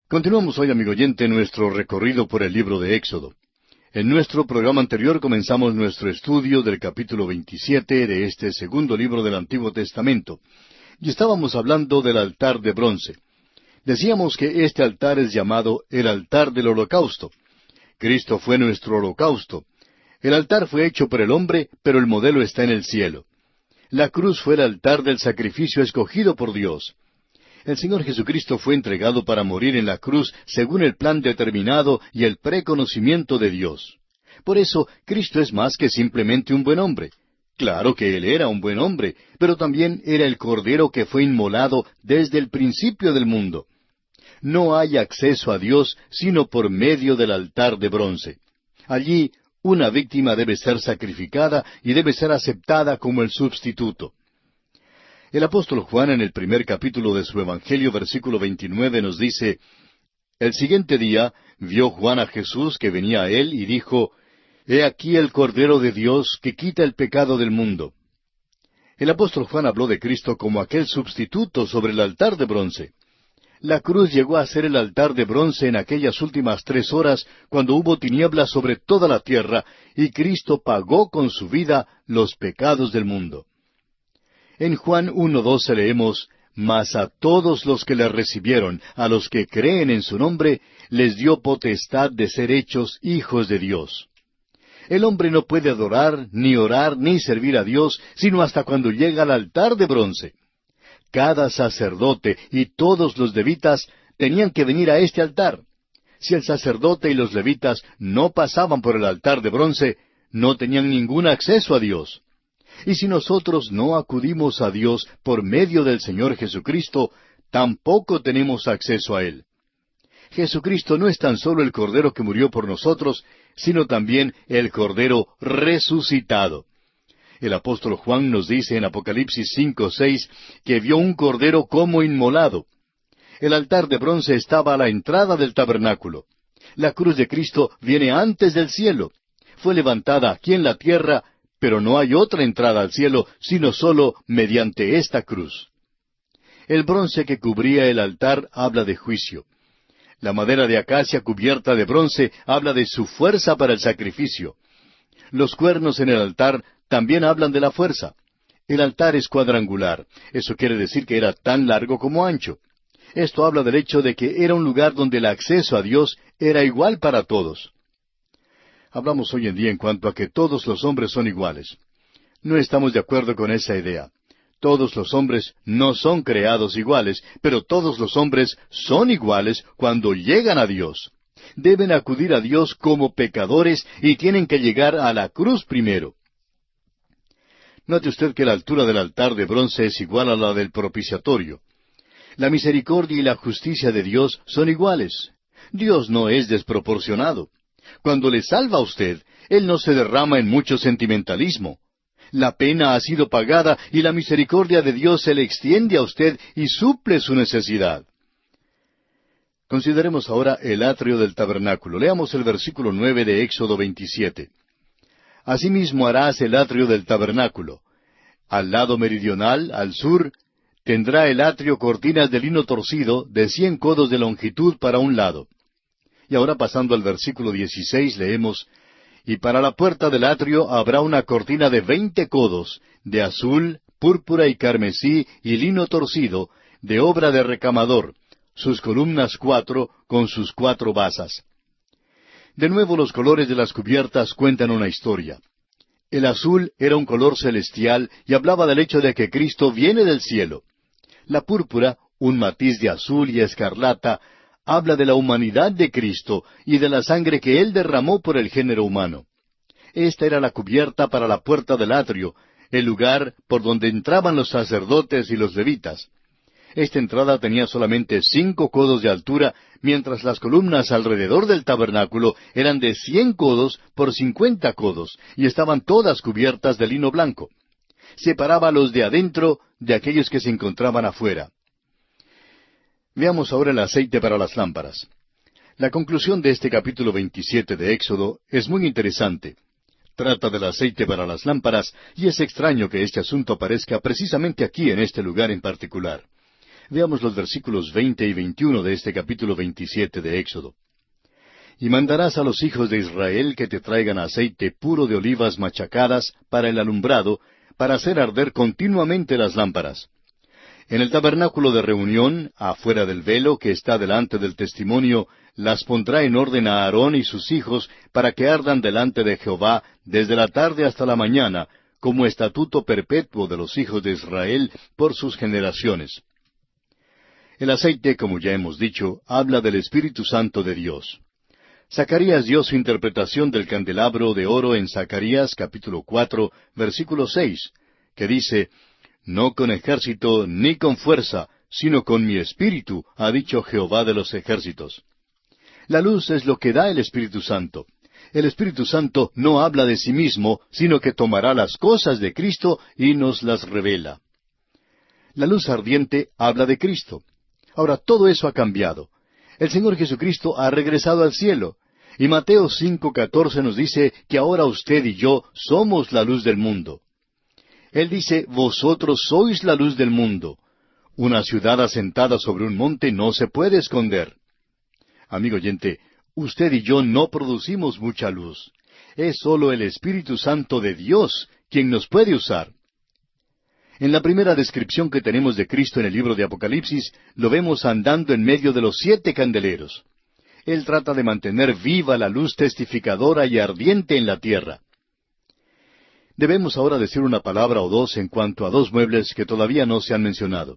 Continuamos hoy, amigo oyente, nuestro recorrido por el libro de Éxodo. En nuestro programa anterior comenzamos nuestro estudio del capítulo 27 de este segundo libro del Antiguo Testamento, y estábamos hablando del altar de bronce. Decíamos que este altar es llamado el altar del holocausto. Cristo fue nuestro holocausto. El altar fue hecho por el hombre, pero el modelo está en el cielo. La cruz fue el altar del sacrificio escogido por Dios. El Señor Jesucristo fue entregado para morir en la cruz según el plan determinado y el preconocimiento de Dios. Por eso, Cristo es más que simplemente un buen hombre. Claro que Él era un buen hombre, pero también era el Cordero que fue inmolado desde el principio del mundo. No hay acceso a Dios sino por medio del altar de bronce. Allí, una víctima debe ser sacrificada y debe ser aceptada como el sustituto. El apóstol Juan, en el primer capítulo de su Evangelio, versículo 29, nos dice: El siguiente día vio Juan a Jesús que venía a él y dijo: He aquí el Cordero de Dios que quita el pecado del mundo. El apóstol Juan habló de Cristo como aquel sustituto sobre el altar de bronce. La cruz llegó a ser el altar de bronce en aquellas últimas 3 horas, cuando hubo tinieblas sobre toda la tierra, y Cristo pagó con su vida los pecados del mundo. En Juan 1:12 leemos: Mas a todos los que le recibieron, a los que creen en su nombre, les dio potestad de ser hechos hijos de Dios. El hombre no puede adorar, ni orar, ni servir a Dios, sino hasta cuando llega al altar de bronce. Cada sacerdote y todos los levitas tenían que venir a este altar. Si el sacerdote y los levitas no pasaban por el altar de bronce, no tenían ningún acceso a Dios. Y si nosotros no acudimos a Dios por medio del Señor Jesucristo, tampoco tenemos acceso a Él. Jesucristo no es tan solo el Cordero que murió por nosotros, sino también el Cordero resucitado. El apóstol Juan nos dice en Apocalipsis 5:6 que vio un cordero como inmolado. El altar de bronce estaba a la entrada del tabernáculo. La cruz de Cristo viene antes del cielo. Fue levantada aquí en la tierra, pero no hay otra entrada al cielo, sino solo mediante esta cruz. El bronce que cubría el altar habla de juicio. La madera de acacia cubierta de bronce habla de su fuerza para el sacrificio. Los cuernos en el altar también hablan de la fuerza. El altar es cuadrangular. Eso quiere decir que era tan largo como ancho. Esto habla del hecho de que era un lugar donde el acceso a Dios era igual para todos. Hablamos hoy en día en cuanto a que todos los hombres son iguales. No estamos de acuerdo con esa idea. Todos los hombres no son creados iguales, pero todos los hombres son iguales cuando llegan a Dios. Deben acudir a Dios como pecadores y tienen que llegar a la cruz primero. Note usted que la altura del altar de bronce es igual a la del propiciatorio. La misericordia y la justicia de Dios son iguales. Dios no es desproporcionado. Cuando le salva a usted, Él no se derrama en mucho sentimentalismo. La pena ha sido pagada y la misericordia de Dios se le extiende a usted y suple su necesidad. Consideremos ahora el atrio del tabernáculo. Leamos el versículo 9 de Éxodo 27. Asimismo harás el atrio del tabernáculo. Al lado meridional, al sur, tendrá el atrio cortinas de lino torcido de 100 codos de longitud para un lado. Y ahora pasando al versículo 16 leemos: Y para la puerta del atrio habrá una cortina de 20 codos, de azul, púrpura y carmesí y lino torcido, de obra de recamador, sus columnas 4, con sus 4 basas. De nuevo los colores de las cubiertas cuentan una historia. El azul era un color celestial y hablaba del hecho de que Cristo viene del cielo. La púrpura, un matiz de azul y escarlata, habla de la humanidad de Cristo y de la sangre que Él derramó por el género humano. Esta era la cubierta para la puerta del atrio, el lugar por donde entraban los sacerdotes y los levitas. Esta entrada tenía solamente 5 codos de altura, mientras las columnas alrededor del tabernáculo eran de 100 codos por 50 codos, y estaban todas cubiertas de lino blanco. Separaba a los de adentro de aquellos que se encontraban afuera. Veamos ahora el aceite para las lámparas. La conclusión de este capítulo 27 de Éxodo es muy interesante. Trata del aceite para las lámparas, y es extraño que este asunto aparezca precisamente aquí en este lugar en particular. Veamos los versículos 20 y 21 de este capítulo 27 de Éxodo. Y mandarás a los hijos de Israel que te traigan aceite puro de olivas machacadas para el alumbrado, para hacer arder continuamente las lámparas. En el tabernáculo de reunión, afuera del velo que está delante del testimonio, las pondrá en orden a Aarón y sus hijos para que ardan delante de Jehová desde la tarde hasta la mañana, como estatuto perpetuo de los hijos de Israel por sus generaciones. El aceite, como ya hemos dicho, habla del Espíritu Santo de Dios. Zacarías dio su interpretación del candelabro de oro en Zacarías capítulo 4, versículo 6, que dice, «No con ejército ni con fuerza, sino con mi espíritu, ha dicho Jehová de los ejércitos». La luz es lo que da el Espíritu Santo. El Espíritu Santo no habla de sí mismo, sino que tomará las cosas de Cristo y nos las revela. La luz ardiente habla de Cristo. Ahora, todo eso ha cambiado. El Señor Jesucristo ha regresado al cielo. Y Mateo 5:14 nos dice que ahora usted y yo somos la luz del mundo. Él dice, vosotros sois la luz del mundo. Una ciudad asentada sobre un monte no se puede esconder. Amigo oyente, usted y yo no producimos mucha luz. Es sólo el Espíritu Santo de Dios quien nos puede usar. En la primera descripción que tenemos de Cristo en el libro de Apocalipsis, lo vemos andando en medio de los 7 candeleros. Él trata de mantener viva la luz testificadora y ardiente en la tierra. Debemos ahora decir una palabra o dos en cuanto a 2 muebles que todavía no se han mencionado.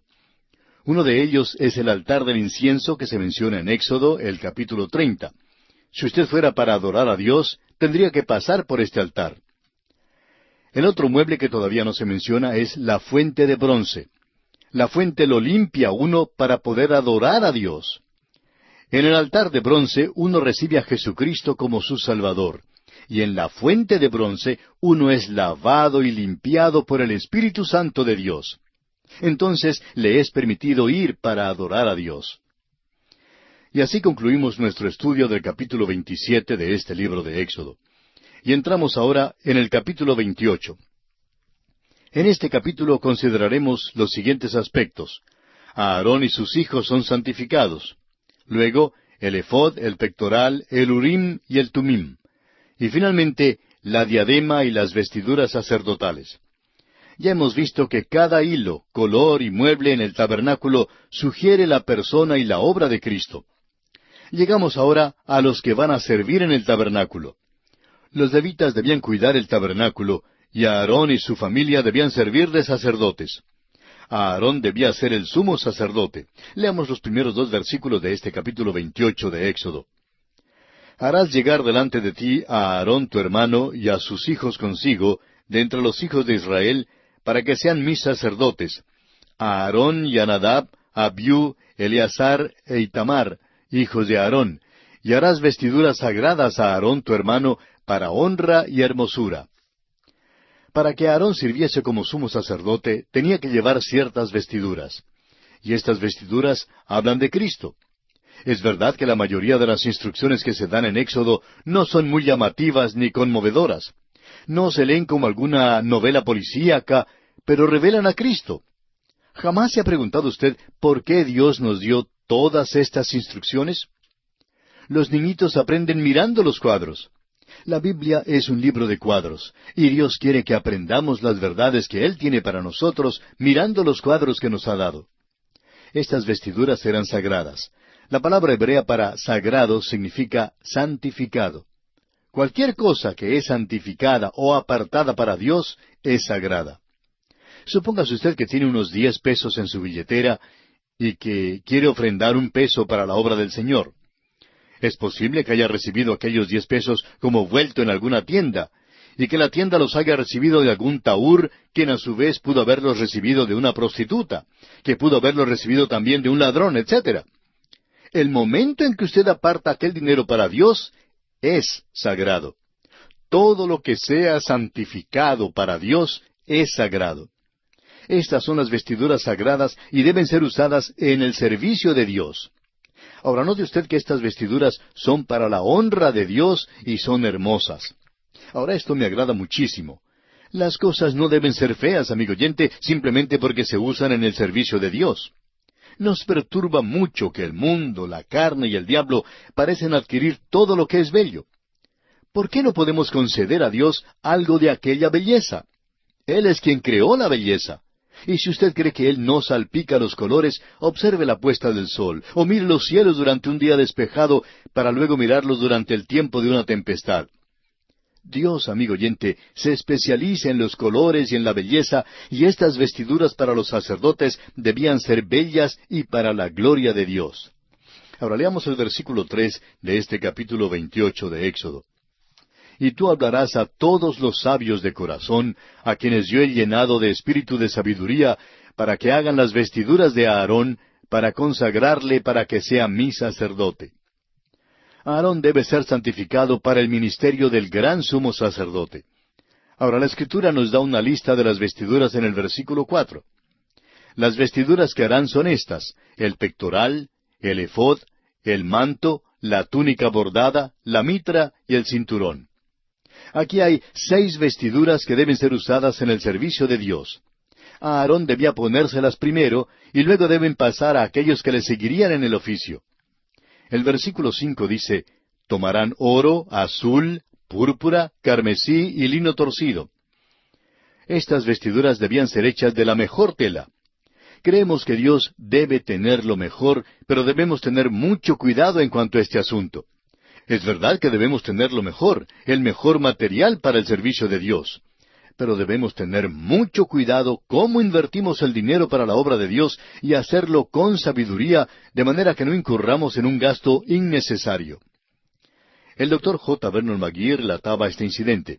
Uno de ellos es el altar del incienso que se menciona en Éxodo, el capítulo 30. Si usted fuera para adorar a Dios, tendría que pasar por este altar. El otro mueble que todavía no se menciona es la fuente de bronce. La fuente lo limpia uno para poder adorar a Dios. En el altar de bronce uno recibe a Jesucristo como su Salvador. Y en la fuente de bronce uno es lavado y limpiado por el Espíritu Santo de Dios. Entonces le es permitido ir para adorar a Dios. Y así concluimos nuestro estudio del capítulo 27 de este libro de Éxodo. Y entramos ahora en el capítulo 28. En este capítulo consideraremos los siguientes aspectos. Aarón y sus hijos son santificados. Luego, el efod, el pectoral, el urim y el tumim. Y finalmente, la diadema y las vestiduras sacerdotales. Ya hemos visto que cada hilo, color y mueble en el tabernáculo sugiere la persona y la obra de Cristo. Llegamos ahora a los que van a servir en el tabernáculo. Los levitas debían cuidar el tabernáculo, y Aarón y su familia debían servir de sacerdotes. Aarón debía ser el sumo sacerdote. Leamos los primeros 2 versículos de este capítulo 28 de Éxodo. Harás llegar delante de ti a Aarón tu hermano y a sus hijos consigo, de entre los hijos de Israel, para que sean mis sacerdotes, a Aarón y a Nadab, a Abiú, Eleazar e Itamar, hijos de Aarón, y harás vestiduras sagradas a Aarón tu hermano, para honra y hermosura. Para que Aarón sirviese como sumo sacerdote, tenía que llevar ciertas vestiduras. Y estas vestiduras hablan de Cristo. Es verdad que la mayoría de las instrucciones que se dan en Éxodo no son muy llamativas ni conmovedoras. No se leen como alguna novela policíaca, pero revelan a Cristo. ¿Jamás se ha preguntado usted por qué Dios nos dio todas estas instrucciones? Los niñitos aprenden mirando los cuadros. La Biblia es un libro de cuadros, y Dios quiere que aprendamos las verdades que Él tiene para nosotros mirando los cuadros que nos ha dado. Estas vestiduras eran sagradas. La palabra hebrea para sagrado significa santificado. Cualquier cosa que es santificada o apartada para Dios es sagrada. Supóngase usted que tiene unos 10 pesos en su billetera y que quiere ofrendar 1 peso para la obra del Señor. Es posible que haya recibido aquellos 10 pesos como vuelto en alguna tienda, y que la tienda los haya recibido de algún tahúr, quien a su vez pudo haberlos recibido de una prostituta, que pudo haberlos recibido también de un ladrón, etc. El momento en que usted aparta aquel dinero para Dios es sagrado. Todo lo que sea santificado para Dios es sagrado. Estas son las vestiduras sagradas y deben ser usadas en el servicio de Dios. Ahora, note usted que estas vestiduras son para la honra de Dios y son hermosas. Ahora, esto me agrada muchísimo. Las cosas no deben ser feas, amigo oyente, simplemente porque se usan en el servicio de Dios. Nos perturba mucho que el mundo, la carne y el diablo parecen adquirir todo lo que es bello. ¿Por qué no podemos conceder a Dios algo de aquella belleza? Él es quien creó la belleza. Y si usted cree que Él no salpica los colores, observe la puesta del sol, o mire los cielos durante un día despejado, para luego mirarlos durante el tiempo de una tempestad. Dios, amigo oyente, se especializa en los colores y en la belleza, y estas vestiduras para los sacerdotes debían ser bellas y para la gloria de Dios. Ahora leamos el versículo 3 de este capítulo 28 de Éxodo. Y tú hablarás a todos los sabios de corazón, a quienes yo he llenado de espíritu de sabiduría, para que hagan las vestiduras de Aarón, para consagrarle para que sea mi sacerdote. Aarón debe ser santificado para el ministerio del gran sumo sacerdote. Ahora la Escritura nos da una lista de las vestiduras en el versículo 4. Las vestiduras que harán son estas: el pectoral, el efod, el manto, la túnica bordada, la mitra y el cinturón. Aquí hay 6 vestiduras que deben ser usadas en el servicio de Dios. A Aarón debía ponérselas primero, y luego deben pasar a aquellos que le seguirían en el oficio. El versículo 5 dice: tomarán oro, azul, púrpura, carmesí y lino torcido. Estas vestiduras debían ser hechas de la mejor tela. Creemos que Dios debe tener lo mejor, pero debemos tener mucho cuidado en cuanto a este asunto. Es verdad que debemos tener lo mejor, el mejor material para el servicio de Dios. Pero debemos tener mucho cuidado cómo invertimos el dinero para la obra de Dios y hacerlo con sabiduría, de manera que no incurramos en un gasto innecesario. El Dr. J. Vernon McGee relataba este incidente.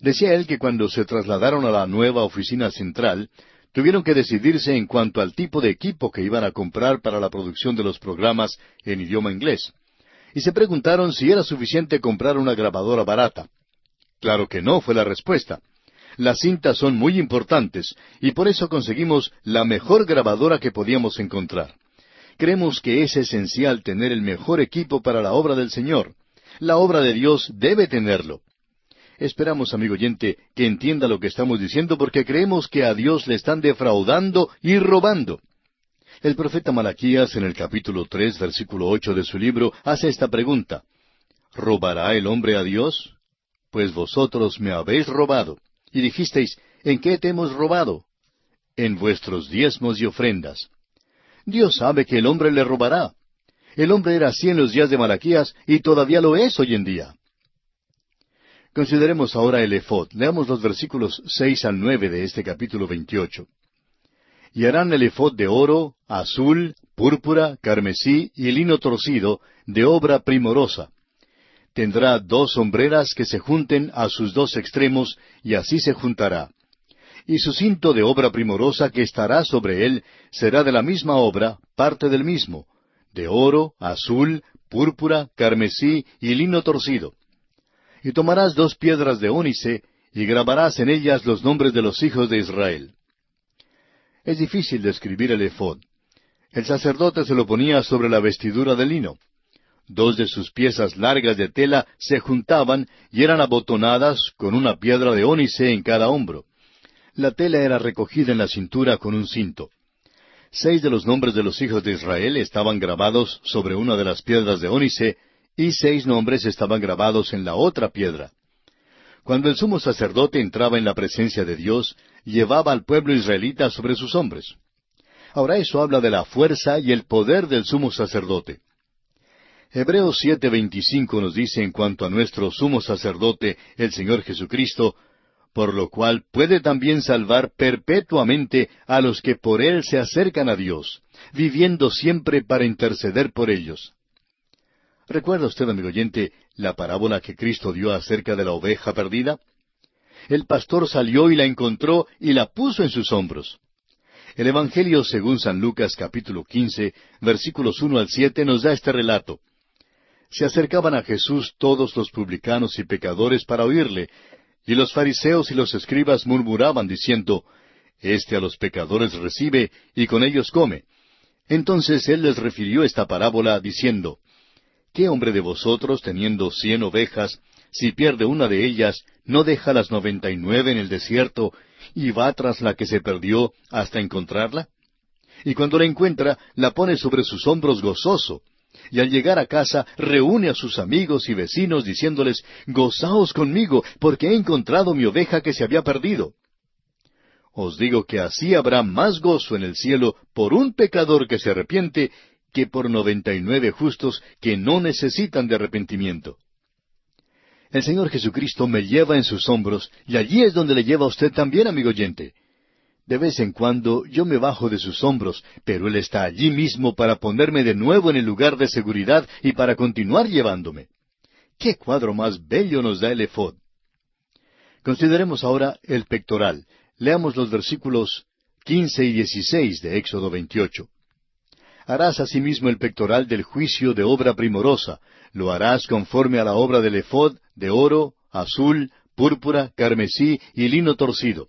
Decía él que cuando se trasladaron a la nueva oficina central, tuvieron que decidirse en cuanto al tipo de equipo que iban a comprar para la producción de los programas en idioma inglés. Y se preguntaron si era suficiente comprar una grabadora barata. Claro que no, fue la respuesta. Las cintas son muy importantes, y por eso conseguimos la mejor grabadora que podíamos encontrar. Creemos que es esencial tener el mejor equipo para la obra del Señor. La obra de Dios debe tenerlo. Esperamos, amigo oyente, que entienda lo que estamos diciendo, porque creemos que a Dios le están defraudando y robando. El profeta Malaquías, en el capítulo 3, versículo 8 de su libro, hace esta pregunta: ¿robará el hombre a Dios? Pues vosotros me habéis robado. Y dijisteis: ¿en qué te hemos robado? En vuestros diezmos y ofrendas. Dios sabe que el hombre le robará. El hombre era así en los días de Malaquías, y todavía lo es hoy en día. Consideremos ahora el efod. Leamos los versículos 6 al 9 de este capítulo 28. Y harán el efod de oro, azul, púrpura, carmesí y lino torcido, de obra primorosa. Tendrá 2 sombreras que se junten a sus 2 extremos, y así se juntará. Y su cinto de obra primorosa que estará sobre él será de la misma obra, parte del mismo, de oro, azul, púrpura, carmesí y lino torcido. Y tomarás 2 piedras de ónice, y grabarás en ellas los nombres de los hijos de Israel. Es difícil describir el efod. El sacerdote se lo ponía sobre la vestidura de lino. 2 de sus piezas largas de tela se juntaban y eran abotonadas con una piedra de ónice en cada hombro. La tela era recogida en la cintura con un cinto. 6 de los nombres de los hijos de Israel estaban grabados sobre una de las piedras de ónice, y 6 nombres estaban grabados en la otra piedra. Cuando el sumo sacerdote entraba en la presencia de Dios, llevaba al pueblo israelita sobre sus hombros. Ahora eso habla de la fuerza y el poder del sumo sacerdote. Hebreos 7:25 nos dice en cuanto a nuestro sumo sacerdote, el Señor Jesucristo, por lo cual puede también salvar perpetuamente a los que por Él se acercan a Dios, viviendo siempre para interceder por ellos. ¿Recuerda usted, amigo oyente, la parábola que Cristo dio acerca de la oveja perdida? El pastor salió y la encontró y la puso en sus hombros. El Evangelio según San Lucas capítulo 15, versículos 1 al 7 nos da este relato. Se acercaban a Jesús todos los publicanos y pecadores para oírle, y los fariseos y los escribas murmuraban diciendo: Este a los pecadores recibe, y con ellos come. Entonces él les refirió esta parábola, diciendo: ¿Qué hombre de vosotros, teniendo 100 ovejas, si pierde una de ellas, no deja las 99 en el desierto, y va tras la que se perdió hasta encontrarla? y cuando la encuentra, la pone sobre sus hombros gozoso. Y al llegar a casa, reúne a sus amigos y vecinos diciéndoles, «Gozaos conmigo, porque he encontrado mi oveja que se había perdido». Os digo que así habrá más gozo en el cielo por un pecador que se arrepiente que por 99 justos que no necesitan de arrepentimiento. El Señor Jesucristo me lleva en sus hombros, y allí es donde le lleva a usted también, amigo oyente. De vez en cuando yo me bajo de sus hombros, pero Él está allí mismo para ponerme de nuevo en el lugar de seguridad y para continuar llevándome. ¡Qué cuadro más bello nos da el efod! Consideremos ahora el pectoral. Leamos los versículos 15 y 16 de Éxodo 28. Harás asimismo el pectoral del juicio de obra primorosa. Lo harás conforme a la obra del efod, de oro, azul, púrpura, carmesí y lino torcido.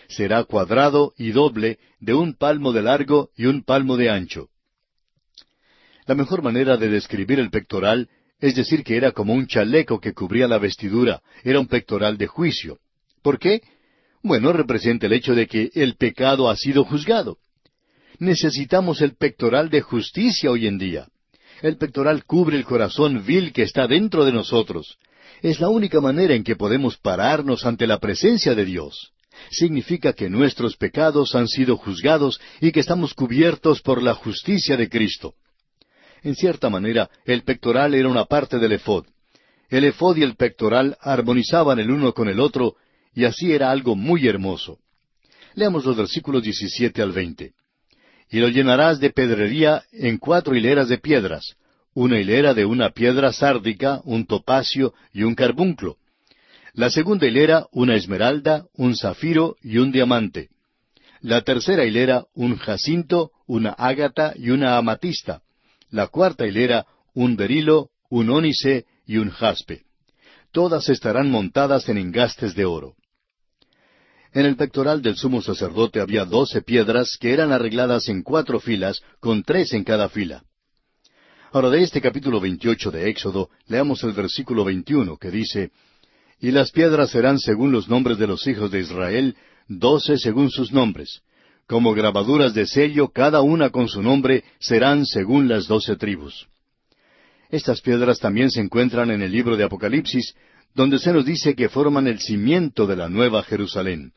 Será cuadrado y doble, de 1 palmo de largo y 1 palmo de ancho. La mejor manera de describir el pectoral es decir que era como un chaleco que cubría la vestidura, era un pectoral de juicio. ¿Por qué? Bueno, representa el hecho de que el pecado ha sido juzgado. Necesitamos el pectoral de justicia hoy en día. El pectoral cubre el corazón vil que está dentro de nosotros. Es la única manera en que podemos pararnos ante la presencia de Dios. Significa que nuestros pecados han sido juzgados y que estamos cubiertos por la justicia de Cristo. En cierta manera, el pectoral era una parte del efod. El efod y el pectoral armonizaban el uno con el otro, y así era algo muy hermoso. Leamos los versículos 17 al 20. Y lo llenarás de pedrería en 4 hileras de piedras, 1 hilera de una piedra sárdica, 1 topacio y 1 carbunclo. La segunda hilera, 1 esmeralda, 1 zafiro y 1 diamante. La tercera hilera, 1 jacinto, 1 ágata y 1 amatista. La cuarta hilera, 1 berilo, 1 ónice y 1 jaspe. Todas estarán montadas en engastes de oro. En el pectoral del sumo sacerdote había 12 piedras que eran arregladas en 4 filas, con 3 en cada fila. Ahora, de este capítulo 28 de Éxodo, leamos el versículo 21, que dice, «Y las piedras serán según los nombres de los hijos de Israel, 12 según sus nombres. Como grabaduras de sello, cada una con su nombre, serán según las 12 tribus». Estas piedras también se encuentran en el libro de Apocalipsis, donde se nos dice que forman el cimiento de la nueva Jerusalén.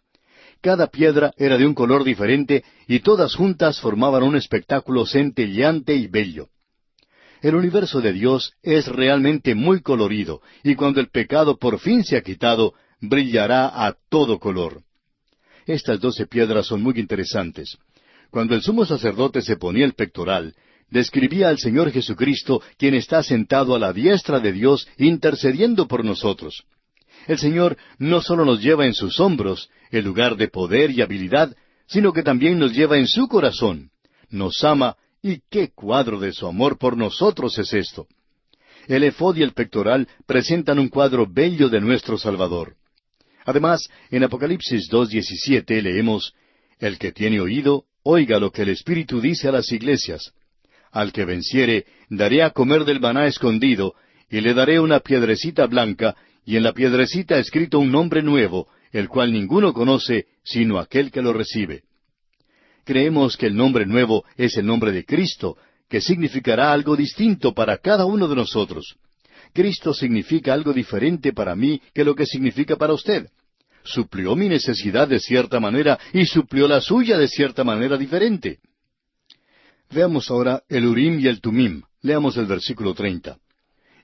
Cada piedra era de un color diferente y todas juntas formaban un espectáculo centelleante y bello. El universo de Dios es realmente muy colorido, y cuando el pecado por fin se ha quitado, brillará a todo color. Estas 12 piedras son muy interesantes. Cuando el sumo sacerdote se ponía el pectoral, describía al Señor Jesucristo, quien está sentado a la diestra de Dios, intercediendo por nosotros. El Señor no solo nos lleva en sus hombros, el lugar de poder y habilidad, sino que también nos lleva en su corazón. Nos ama, y qué cuadro de su amor por nosotros es esto. El efod y el pectoral presentan un cuadro bello de nuestro Salvador. Además, en Apocalipsis 2:17 leemos, «El que tiene oído, oiga lo que el Espíritu dice a las iglesias. Al que venciere, daré a comer del maná escondido, y le daré una piedrecita blanca, y en la piedrecita escrito un nombre nuevo, el cual ninguno conoce, sino aquel que lo recibe». Creemos que el nombre nuevo es el nombre de Cristo, que significará algo distinto para cada uno de nosotros. Cristo significa algo diferente para mí que lo que significa para usted. Suplió mi necesidad de cierta manera y suplió la suya de cierta manera diferente. Veamos ahora el Urim y el Tumim. Leamos el versículo 30.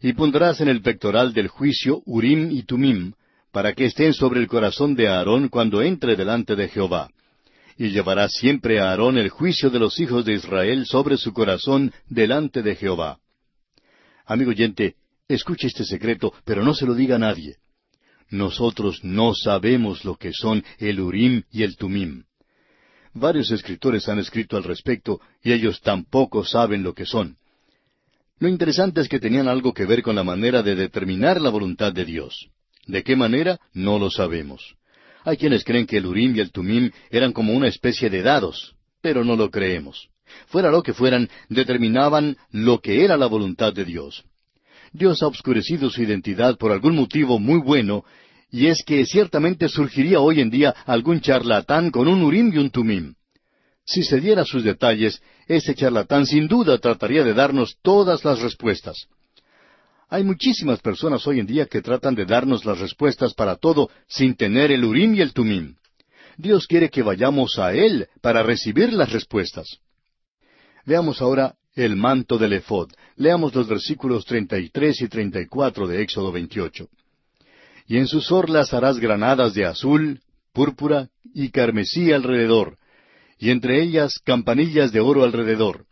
«Y pondrás en el pectoral del juicio Urim y Tumim, para que estén sobre el corazón de Aarón cuando entre delante de Jehová. Y llevará siempre a Aarón el juicio de los hijos de Israel sobre su corazón delante de Jehová». Amigo oyente, escuche este secreto, pero no se lo diga a nadie. Nosotros no sabemos lo que son el Urim y el Tumim. Varios escritores han escrito al respecto, y ellos tampoco saben lo que son. Lo interesante es que tenían algo que ver con la manera de determinar la voluntad de Dios. ¿De qué manera? No lo sabemos. Hay quienes creen que el Urim y el Tumim eran como una especie de dados, pero no lo creemos. Fuera lo que fueran, determinaban lo que era la voluntad de Dios. Dios ha obscurecido su identidad por algún motivo muy bueno, y es que ciertamente surgiría hoy en día algún charlatán con un Urim y un Tumim. Si se diera sus detalles, ese charlatán sin duda trataría de darnos todas las respuestas. Hay muchísimas personas hoy en día que tratan de darnos las respuestas para todo sin tener el Urim y el Tumim. Dios quiere que vayamos a Él para recibir las respuestas. Veamos ahora el manto del efod. Leamos los versículos 33 y 34 de Éxodo 28. Y en sus orlas harás granadas de azul, púrpura y carmesí alrededor, y entre ellas campanillas de oro alrededor.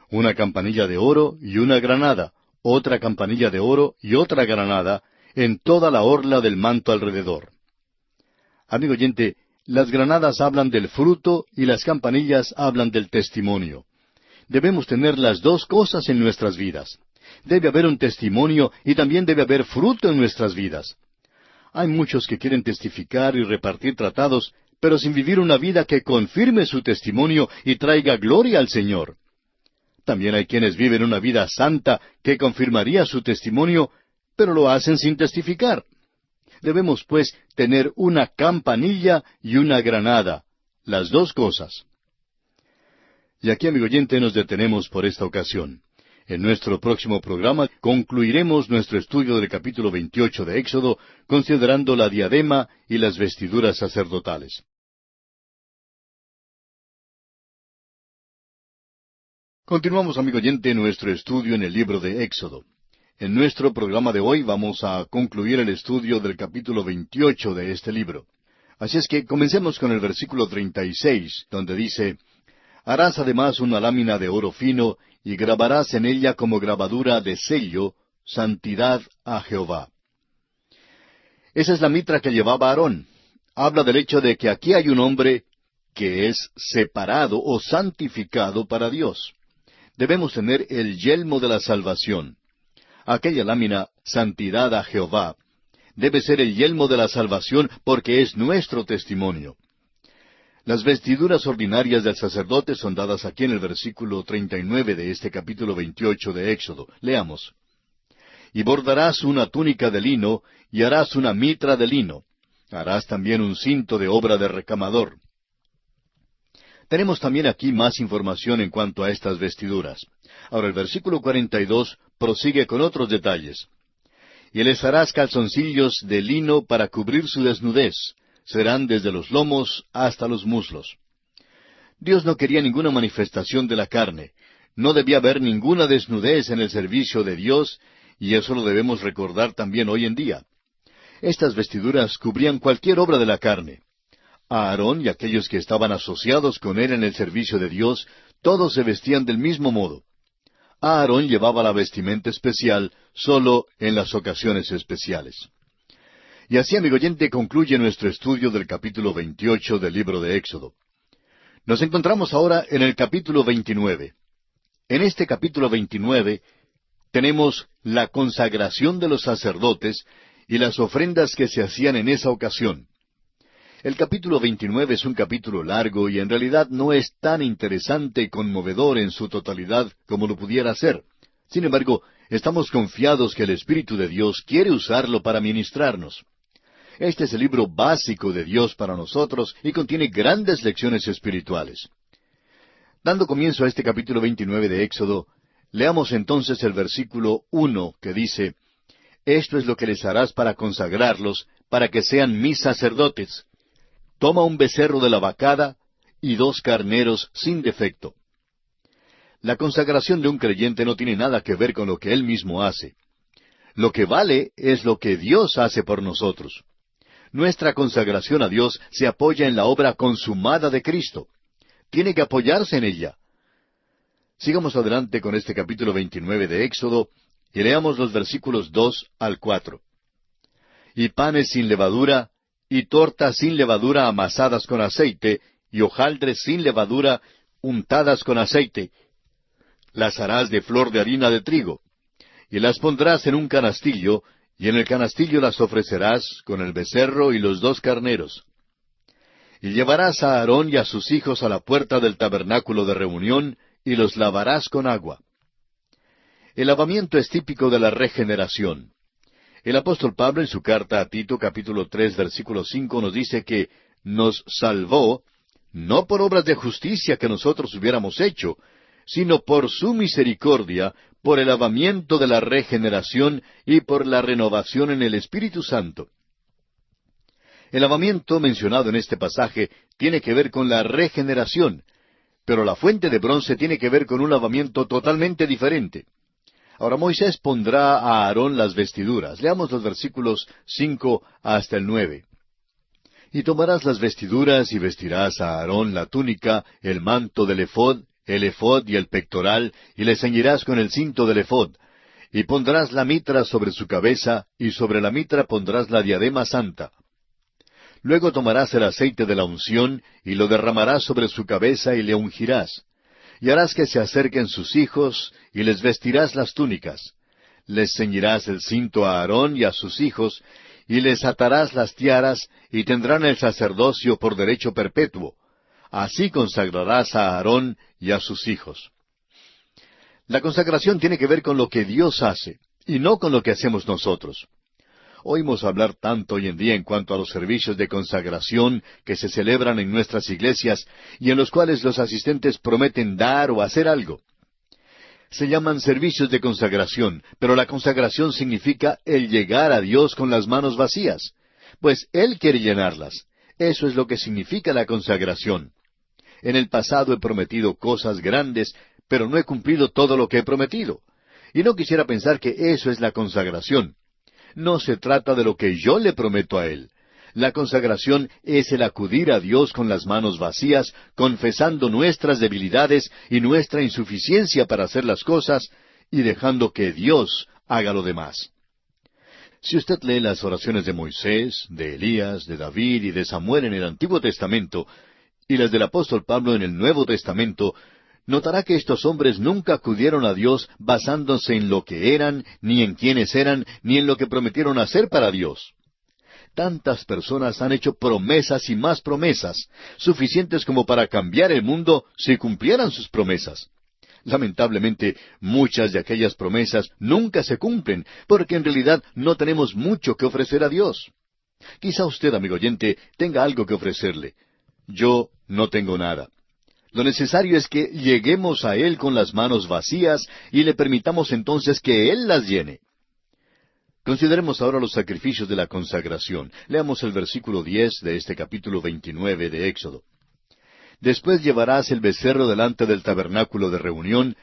Una campanilla de oro y una granada, otra campanilla de oro y otra granada, en toda la orla del manto alrededor. Amigo oyente, las granadas hablan del fruto y las campanillas hablan del testimonio. Debemos tener las dos cosas en nuestras vidas. Debe haber un testimonio y también debe haber fruto en nuestras vidas. Hay muchos que quieren testificar y repartir tratados, pero sin vivir una vida que confirme su testimonio y traiga gloria al Señor. También hay quienes viven una vida santa que confirmaría su testimonio, pero lo hacen sin testificar. Debemos, pues, tener una campanilla y una granada, las dos cosas. Y aquí, amigo oyente, nos detenemos por esta ocasión. En nuestro próximo programa concluiremos nuestro estudio del capítulo 28 de Éxodo, considerando la diadema y las vestiduras sacerdotales. Continuamos, amigo oyente, nuestro estudio en el libro de Éxodo. En nuestro programa de hoy vamos a concluir el estudio del capítulo 28 de este libro. Así es que comencemos con el versículo 36, donde dice: Harás además una lámina de oro fino, y grabarás en ella como grabadura de sello, santidad a Jehová. Esa es la mitra que llevaba Aarón. Habla del hecho de que aquí hay un hombre que es separado o santificado para Dios. Debemos tener el yelmo de la salvación. Aquella lámina, santidad a Jehová, debe ser el yelmo de la salvación porque es nuestro testimonio. Las vestiduras ordinarias del sacerdote son dadas aquí en el versículo 39 de este capítulo 28 de Éxodo. Leamos. Y bordarás una túnica de lino, y harás una mitra de lino. Harás también un cinto de obra de recamador. Tenemos también aquí más información en cuanto a estas vestiduras. Ahora el versículo 42 prosigue con otros detalles. Y les harás calzoncillos de lino para cubrir su desnudez. Serán desde los lomos hasta los muslos. Dios no quería ninguna manifestación de la carne. No debía haber ninguna desnudez en el servicio de Dios, y eso lo debemos recordar también hoy en día. Estas vestiduras cubrían cualquier obra de la carne. A Aarón y aquellos que estaban asociados con él en el servicio de Dios, todos se vestían del mismo modo. Aarón llevaba la vestimenta especial solo en las ocasiones especiales. Y así, amigo oyente, concluye nuestro estudio del capítulo 28 del libro de Éxodo. Nos encontramos ahora en el capítulo 29. En este capítulo 29 tenemos la consagración de los sacerdotes y las ofrendas que se hacían en esa ocasión. El capítulo 29 es un capítulo largo y en realidad no es tan interesante y conmovedor en su totalidad como lo pudiera ser. Sin embargo, estamos confiados que el Espíritu de Dios quiere usarlo para ministrarnos. Este es el libro básico de Dios para nosotros y contiene grandes lecciones espirituales. Dando comienzo a este capítulo 29 de Éxodo, leamos entonces el versículo 1 que dice: Esto es lo que les harás para consagrarlos, para que sean mis sacerdotes. Toma un becerro de la vacada y 2 carneros sin defecto. La consagración de un creyente no tiene nada que ver con lo que él mismo hace. Lo que vale es lo que Dios hace por nosotros. Nuestra consagración a Dios se apoya en la obra consumada de Cristo. Tiene que apoyarse en ella. Sigamos adelante con este capítulo 29 de Éxodo y leamos los versículos 2 al 4. Y panes sin levadura, y tortas sin levadura amasadas con aceite, y hojaldres sin levadura untadas con aceite. Las harás de flor de harina de trigo. Y las pondrás en un canastillo, y en el canastillo las ofrecerás con el becerro y los 2 carneros. Y llevarás a Aarón y a sus hijos a la puerta del tabernáculo de reunión, y los lavarás con agua. El lavamiento es típico de la regeneración. El apóstol Pablo en su carta a Tito, capítulo 3, versículo 5, nos dice que nos salvó, no por obras de justicia que nosotros hubiéramos hecho, sino por su misericordia, por el lavamiento de la regeneración y por la renovación en el Espíritu Santo. El lavamiento mencionado en este pasaje tiene que ver con la regeneración, pero la fuente de bronce tiene que ver con un lavamiento totalmente diferente. Ahora Moisés pondrá a Aarón las vestiduras. Leamos los versículos 5 hasta el 9. Y tomarás las vestiduras y vestirás a Aarón la túnica, el manto del ephod y el pectoral, y le ceñirás con el cinto del ephod. Y pondrás la mitra sobre su cabeza, y sobre la mitra pondrás la diadema santa. Luego tomarás el aceite de la unción, y lo derramarás sobre su cabeza, y le ungirás. Y harás que se acerquen sus hijos, y les vestirás las túnicas. Les ceñirás el cinto a Aarón y a sus hijos, y les atarás las tiaras, y tendrán el sacerdocio por derecho perpetuo. Así consagrarás a Aarón y a sus hijos. La consagración tiene que ver con lo que Dios hace, y no con lo que hacemos nosotros. Oímos hablar tanto hoy en día en cuanto a los servicios de consagración que se celebran en nuestras iglesias y en los cuales los asistentes prometen dar o hacer algo. Se llaman servicios de consagración, pero la consagración significa el llegar a Dios con las manos vacías, pues Él quiere llenarlas. Eso es lo que significa la consagración. En el pasado he prometido cosas grandes, pero no he cumplido todo lo que he prometido. Y no quisiera pensar que eso es la consagración. No se trata de lo que yo le prometo a Él. La consagración es el acudir a Dios con las manos vacías, confesando nuestras debilidades y nuestra insuficiencia para hacer las cosas, y dejando que Dios haga lo demás. Si usted lee las oraciones de Moisés, de Elías, de David y de Samuel en el Antiguo Testamento, y las del apóstol Pablo en el Nuevo Testamento, notará que estos hombres nunca acudieron a Dios basándose en lo que eran, ni en quiénes eran, ni en lo que prometieron hacer para Dios. Tantas personas han hecho promesas y más promesas, suficientes como para cambiar el mundo si cumplieran sus promesas. Lamentablemente, muchas de aquellas promesas nunca se cumplen, porque en realidad no tenemos mucho que ofrecer a Dios. Quizá usted, amigo oyente, tenga algo que ofrecerle. Yo no tengo nada. Lo necesario es que lleguemos a Él con las manos vacías y le permitamos entonces que Él las llene. Consideremos ahora los sacrificios de la consagración. Leamos el versículo 10 de este capítulo 29 de Éxodo. Después llevarás el becerro delante del tabernáculo de reunión,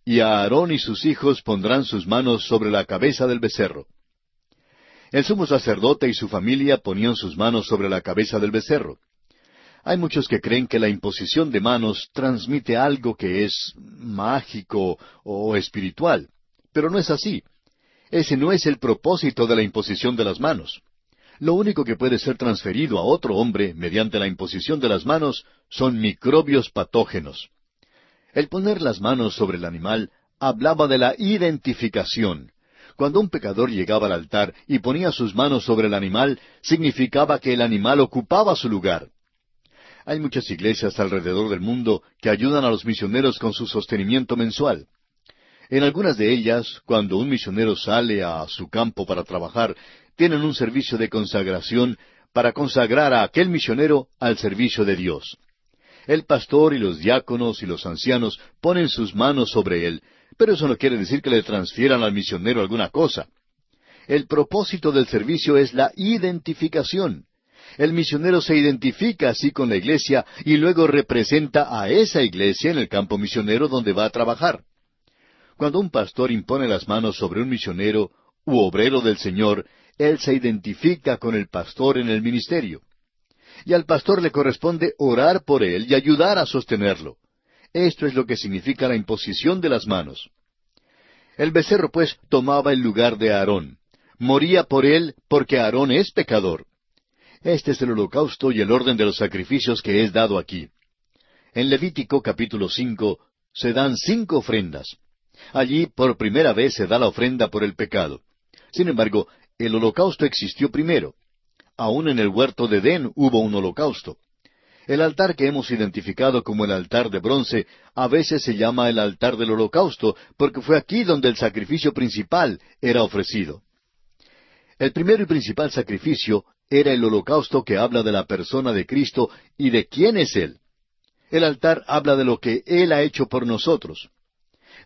y a Aarón y sus hijos pondrán sus manos sobre la cabeza del becerro. El sumo sacerdote y su familia ponían sus manos sobre la cabeza del becerro. Hay muchos que creen que la imposición de manos transmite algo que es mágico o espiritual, pero no es así. Ese no es el propósito de la imposición de las manos. Lo único que puede ser transferido a otro hombre mediante la imposición de las manos son microbios patógenos. El poner las manos sobre el animal hablaba de la identificación. Cuando un pecador llegaba al altar y ponía sus manos sobre el animal, significaba que el animal ocupaba su lugar. Hay muchas iglesias alrededor del mundo que ayudan a los misioneros con su sostenimiento mensual. En algunas de ellas, cuando un misionero sale a su campo para trabajar, tienen un servicio de consagración para consagrar a aquel misionero al servicio de Dios. El pastor y los diáconos y los ancianos ponen sus manos sobre él, pero eso no quiere decir que le transfieran al misionero alguna cosa. El propósito del servicio es la identificación. El misionero se identifica así con la iglesia y luego representa a esa iglesia en el campo misionero donde va a trabajar. Cuando un pastor impone las manos sobre un misionero u obrero del Señor, él se identifica con el pastor en el ministerio. Y al pastor le corresponde orar por él y ayudar a sostenerlo. Esto es lo que significa la imposición de las manos. El becerro, pues, tomaba el lugar de Aarón. Moría por él porque Aarón es pecador. Este es el holocausto y el orden de los sacrificios que es dado aquí. En Levítico capítulo 5 se dan 5 ofrendas. Allí por primera vez se da la ofrenda por el pecado. Sin embargo, el holocausto existió primero. Aún en el huerto de Edén hubo un holocausto. El altar que hemos identificado como el altar de bronce a veces se llama el altar del holocausto porque fue aquí donde el sacrificio principal era ofrecido. El primero y principal sacrificio era el holocausto que habla de la persona de Cristo y de quién es Él. El altar habla de lo que Él ha hecho por nosotros.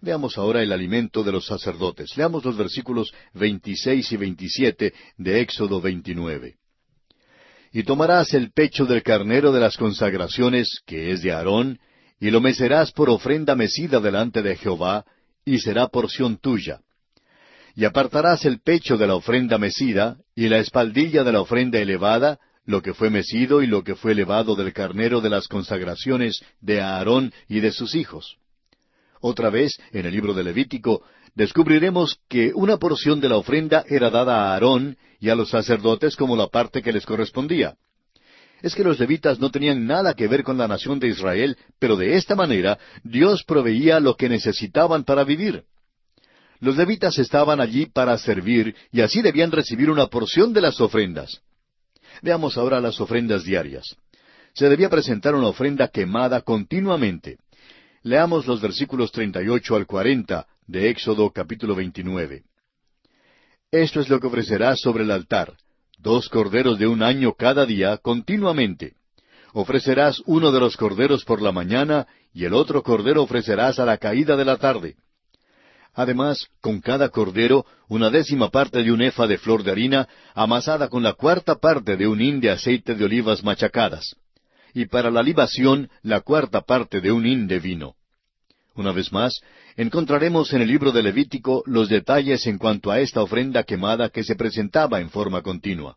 Veamos ahora el alimento de los sacerdotes. Leamos los versículos 26 y 27 de Éxodo 29. Y tomarás el pecho del carnero de las consagraciones, que es de Aarón, y lo mecerás por ofrenda mecida delante de Jehová, y será porción tuya. Y apartarás el pecho de la ofrenda mecida, y la espaldilla de la ofrenda elevada, lo que fue mecido y lo que fue elevado del carnero de las consagraciones de Aarón y de sus hijos. Otra vez, en el libro de Levítico, descubriremos que una porción de la ofrenda era dada a Aarón y a los sacerdotes como la parte que les correspondía. Es que los levitas no tenían nada que ver con la nación de Israel, pero de esta manera Dios proveía lo que necesitaban para vivir. Los levitas estaban allí para servir y así debían recibir una porción de las ofrendas. Veamos ahora las ofrendas diarias. Se debía presentar una ofrenda quemada continuamente. Leamos los versículos 38 al 40 de Éxodo capítulo 29. Esto es lo que ofrecerás sobre el altar: 2 corderos de 1 año cada día, continuamente. Ofrecerás uno de los corderos por la mañana, y el otro cordero ofrecerás a la caída de la tarde. Además, con cada cordero, 1/10 parte de un efa de flor de harina, amasada con la 1/4 parte de un hin de aceite de olivas machacadas. Y para la libación, la 1/4 parte de un hin de vino. Una vez más, encontraremos en el libro de Levítico los detalles en cuanto a esta ofrenda quemada que se presentaba en forma continua.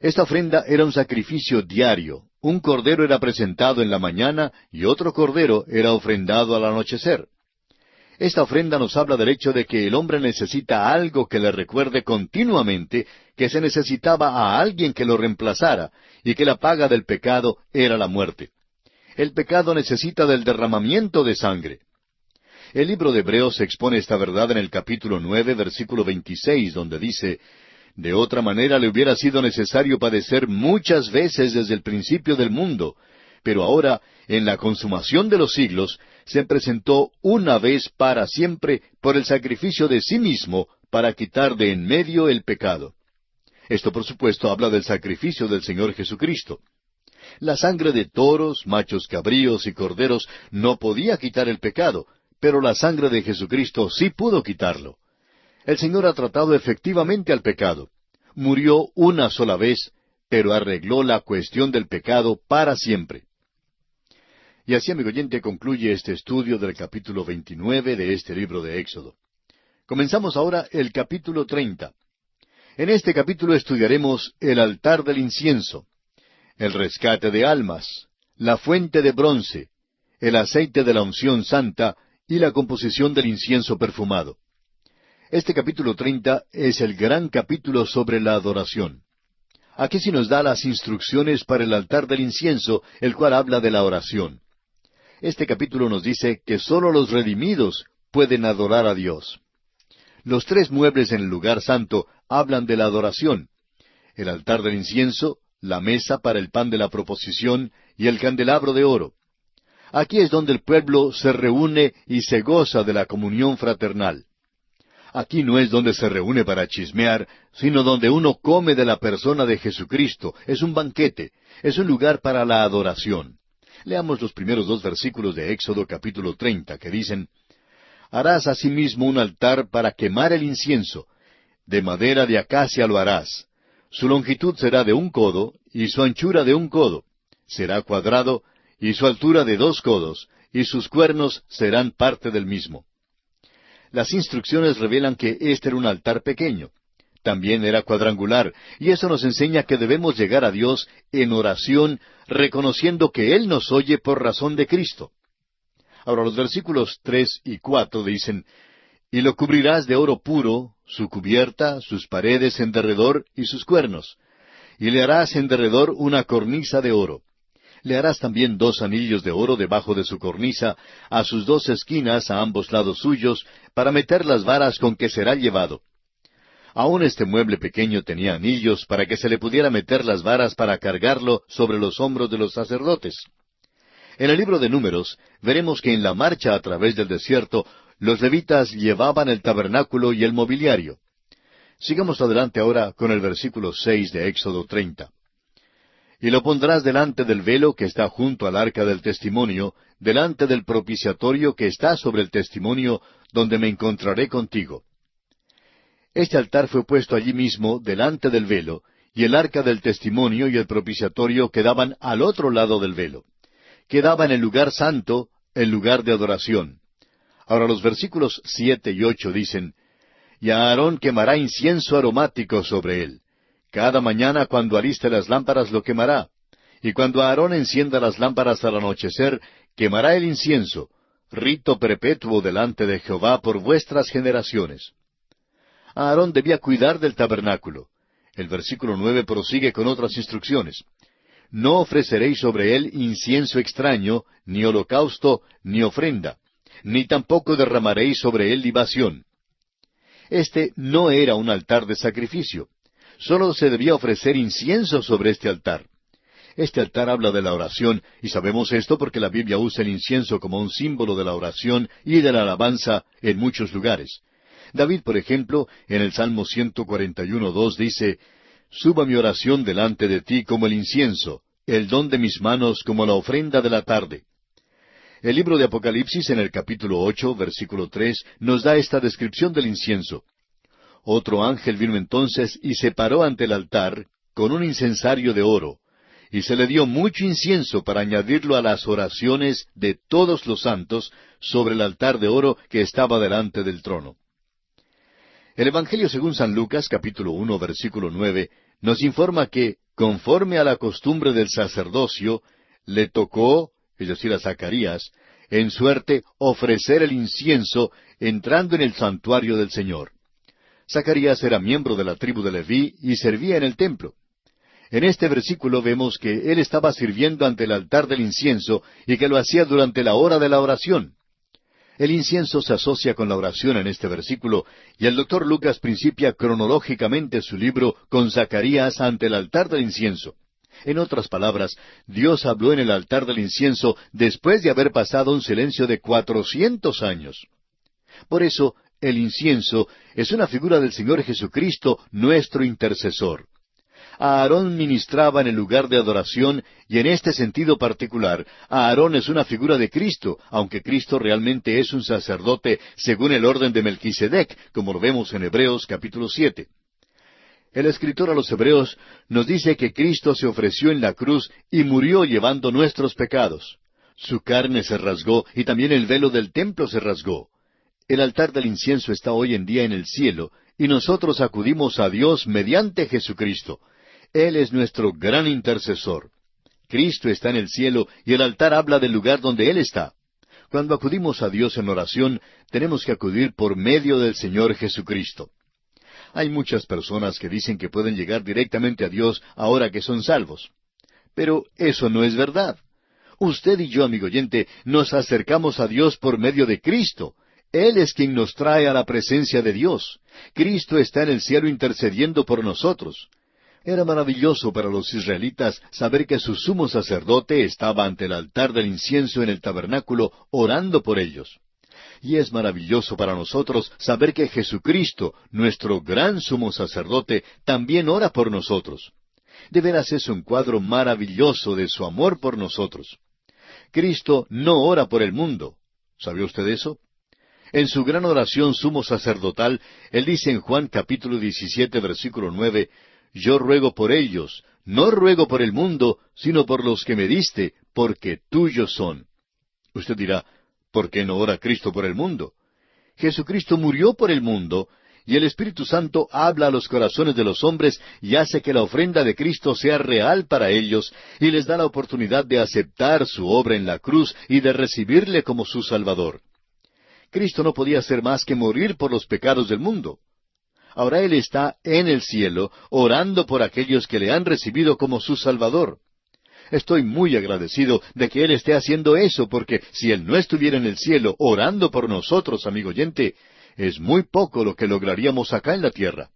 Esta ofrenda era un sacrificio diario. Un cordero era presentado en la mañana y otro cordero era ofrendado al anochecer. Esta ofrenda nos habla del hecho de que el hombre necesita algo que le recuerde continuamente que se necesitaba a alguien que lo reemplazara, y que la paga del pecado era la muerte. El pecado necesita del derramamiento de sangre. El libro de Hebreos expone esta verdad en el capítulo 9, versículo 26, donde dice: De otra manera le hubiera sido necesario padecer muchas veces desde el principio del mundo, pero ahora, en la consumación de los siglos, se presentó una vez para siempre por el sacrificio de sí mismo para quitar de en medio el pecado. Esto, por supuesto, habla del sacrificio del Señor Jesucristo. La sangre de toros, machos cabríos y corderos no podía quitar el pecado, pero la sangre de Jesucristo sí pudo quitarlo. El Señor ha tratado efectivamente al pecado. Murió una sola vez, pero arregló la cuestión del pecado para siempre. Y así, amigo oyente, concluye este estudio del capítulo 29 de este libro de Éxodo. Comenzamos ahora el capítulo 30. En este capítulo estudiaremos el altar del incienso, el rescate de almas, la fuente de bronce, el aceite de la unción santa y la composición del incienso perfumado. Este capítulo 30 es el gran capítulo sobre la adoración. Aquí sí nos da las instrucciones para el altar del incienso, el cual habla de la oración. Este capítulo nos dice que sólo los redimidos pueden adorar a Dios. Los 3 muebles en el lugar santo hablan de la adoración: el altar del incienso, la mesa para el pan de la proposición y el candelabro de oro. Aquí es donde el pueblo se reúne y se goza de la comunión fraternal. Aquí no es donde se reúne para chismear, sino donde uno come de la persona de Jesucristo. Es un banquete, es un lugar para la adoración. Leamos los primeros 2 versículos de Éxodo capítulo 30, que dicen: Harás asimismo un altar para quemar el incienso. De madera de acacia lo harás. Su longitud será de 1 codo, y su anchura de 1 codo. Será cuadrado, y su altura de 2 codos, y sus cuernos serán parte del mismo. Las instrucciones revelan que este era un altar pequeño. También era cuadrangular, y eso nos enseña que debemos llegar a Dios en oración, reconociendo que Él nos oye por razón de Cristo. Ahora los versículos 3 y 4 dicen: Y lo cubrirás de oro puro, su cubierta, sus paredes en derredor y sus cuernos. Y le harás en derredor una cornisa de oro. Le harás también 2 anillos de oro debajo de su cornisa, a sus 2 esquinas a ambos lados suyos, para meter las varas con que será llevado. Aún este mueble pequeño tenía anillos para que se le pudiera meter las varas para cargarlo sobre los hombros de los sacerdotes. En el libro de Números veremos que en la marcha a través del desierto los levitas llevaban el tabernáculo y el mobiliario. Sigamos adelante ahora con el versículo 6 de Éxodo 30. y lo pondrás delante del velo que está junto al arca del testimonio, delante del propiciatorio que está sobre el testimonio, donde me encontraré contigo. Este altar fue puesto allí mismo, delante del velo, y el arca del testimonio y el propiciatorio quedaban al otro lado del velo. Quedaba en el lugar santo, el lugar de adoración. Ahora los versículos 7 y 8 dicen, «Y a Aarón quemará incienso aromático sobre él. Cada mañana cuando aliste las lámparas lo quemará. Y cuando Aarón encienda las lámparas al anochecer, quemará el incienso, rito perpetuo delante de Jehová por vuestras generaciones». Aarón debía cuidar del tabernáculo. El versículo 9 prosigue con otras instrucciones. «No ofreceréis sobre él incienso extraño, ni holocausto, ni ofrenda, ni tampoco derramaréis sobre él libación». Este no era un altar de sacrificio. Solo se debía ofrecer incienso sobre este altar. Este altar habla de la oración, y sabemos esto porque la Biblia usa el incienso como un símbolo de la oración y de la alabanza en muchos lugares. David, por ejemplo, en el Salmo 141:2 dice, «Suba mi oración delante de ti como el incienso, el don de mis manos como la ofrenda de la tarde». El libro de Apocalipsis, en el capítulo 8, versículo 3, nos da esta descripción del incienso. «Otro ángel vino entonces y se paró ante el altar con un incensario de oro, y se le dio mucho incienso para añadirlo a las oraciones de todos los santos sobre el altar de oro que estaba delante del trono». El Evangelio según San Lucas, capítulo 1, versículo 9, nos informa que, conforme a la costumbre del sacerdocio, le tocó, es decir, a Zacarías, en suerte ofrecer el incienso entrando en el santuario del Señor. Zacarías era miembro de la tribu de Leví y servía en el templo. En este versículo vemos que él estaba sirviendo ante el altar del incienso y que lo hacía durante la hora de la oración. El incienso se asocia con la oración en este versículo, y el doctor Lucas principia cronológicamente su libro con Zacarías ante el altar del incienso. En otras palabras, Dios habló en el altar del incienso después de haber pasado un silencio de 400 años. Por eso, el incienso es una figura del Señor Jesucristo, nuestro intercesor. Aarón ministraba en el lugar de adoración, y en este sentido particular, Aarón es una figura de Cristo, aunque Cristo realmente es un sacerdote según el orden de Melquisedec, como lo vemos en Hebreos capítulo 7. El escritor a los Hebreos nos dice que Cristo se ofreció en la cruz y murió llevando nuestros pecados. Su carne se rasgó y también el velo del templo se rasgó. El altar del incienso está hoy en día en el cielo, y nosotros acudimos a Dios mediante Jesucristo. Él es nuestro gran intercesor. Cristo está en el cielo y el altar habla del lugar donde Él está. Cuando acudimos a Dios en oración, tenemos que acudir por medio del Señor Jesucristo. Hay muchas personas que dicen que pueden llegar directamente a Dios ahora que son salvos. Pero eso no es verdad. Usted y yo, amigo oyente, nos acercamos a Dios por medio de Cristo. Él es quien nos trae a la presencia de Dios. Cristo está en el cielo intercediendo por nosotros. Era maravilloso para los israelitas saber que su sumo sacerdote estaba ante el altar del incienso en el tabernáculo orando por ellos. Y es maravilloso para nosotros saber que Jesucristo, nuestro gran sumo sacerdote, también ora por nosotros. De veras es un cuadro maravilloso de su amor por nosotros. Cristo no ora por el mundo. ¿Sabe usted eso? En su gran oración sumo sacerdotal, Él dice en Juan capítulo 17, versículo 9, «Yo ruego por ellos, no ruego por el mundo, sino por los que me diste, porque tuyos son». Usted dirá, ¿por qué no ora Cristo por el mundo? Jesucristo murió por el mundo, y el Espíritu Santo habla a los corazones de los hombres y hace que la ofrenda de Cristo sea real para ellos, y les da la oportunidad de aceptar su obra en la cruz y de recibirle como su Salvador. Cristo no podía hacer más que morir por los pecados del mundo. Ahora Él está en el cielo, orando por aquellos que le han recibido como su Salvador. Estoy muy agradecido de que Él esté haciendo eso, porque si Él no estuviera en el cielo orando por nosotros, amigo oyente, es muy poco lo que lograríamos acá en la tierra.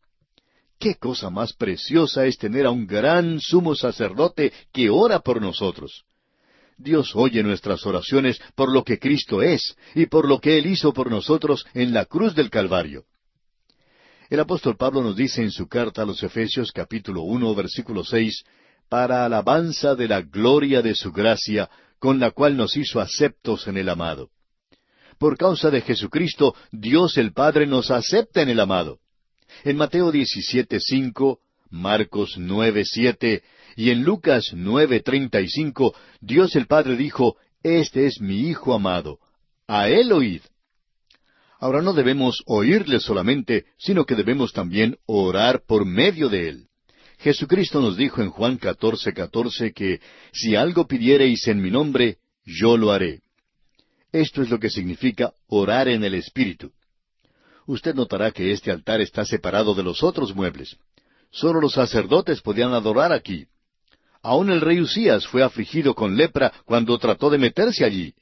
¿Qué cosa más preciosa es tener a un gran sumo sacerdote que ora por nosotros? Dios oye nuestras oraciones por lo que Cristo es y por lo que Él hizo por nosotros en la cruz del Calvario. El apóstol Pablo nos dice en su carta a los Efesios capítulo 1, versículo 6, para alabanza de la gloria de su gracia, con la cual nos hizo aceptos en el amado. Por causa de Jesucristo, Dios el Padre nos acepta en el amado. En Mateo 17:5, Marcos 9:7 y en Lucas 9:35, Dios el Padre dijo, «Este es mi Hijo amado, a Él oíd». Ahora no debemos oírle solamente, sino que debemos también orar por medio de Él. Jesucristo nos dijo en Juan 14:14 que si algo pidiereis en mi nombre, yo lo haré. Esto es lo que significa orar en el Espíritu. Usted notará que este altar está separado de los otros muebles. Solo los sacerdotes podían adorar aquí. Aún el rey Usías fue afligido con lepra cuando trató de meterse allí.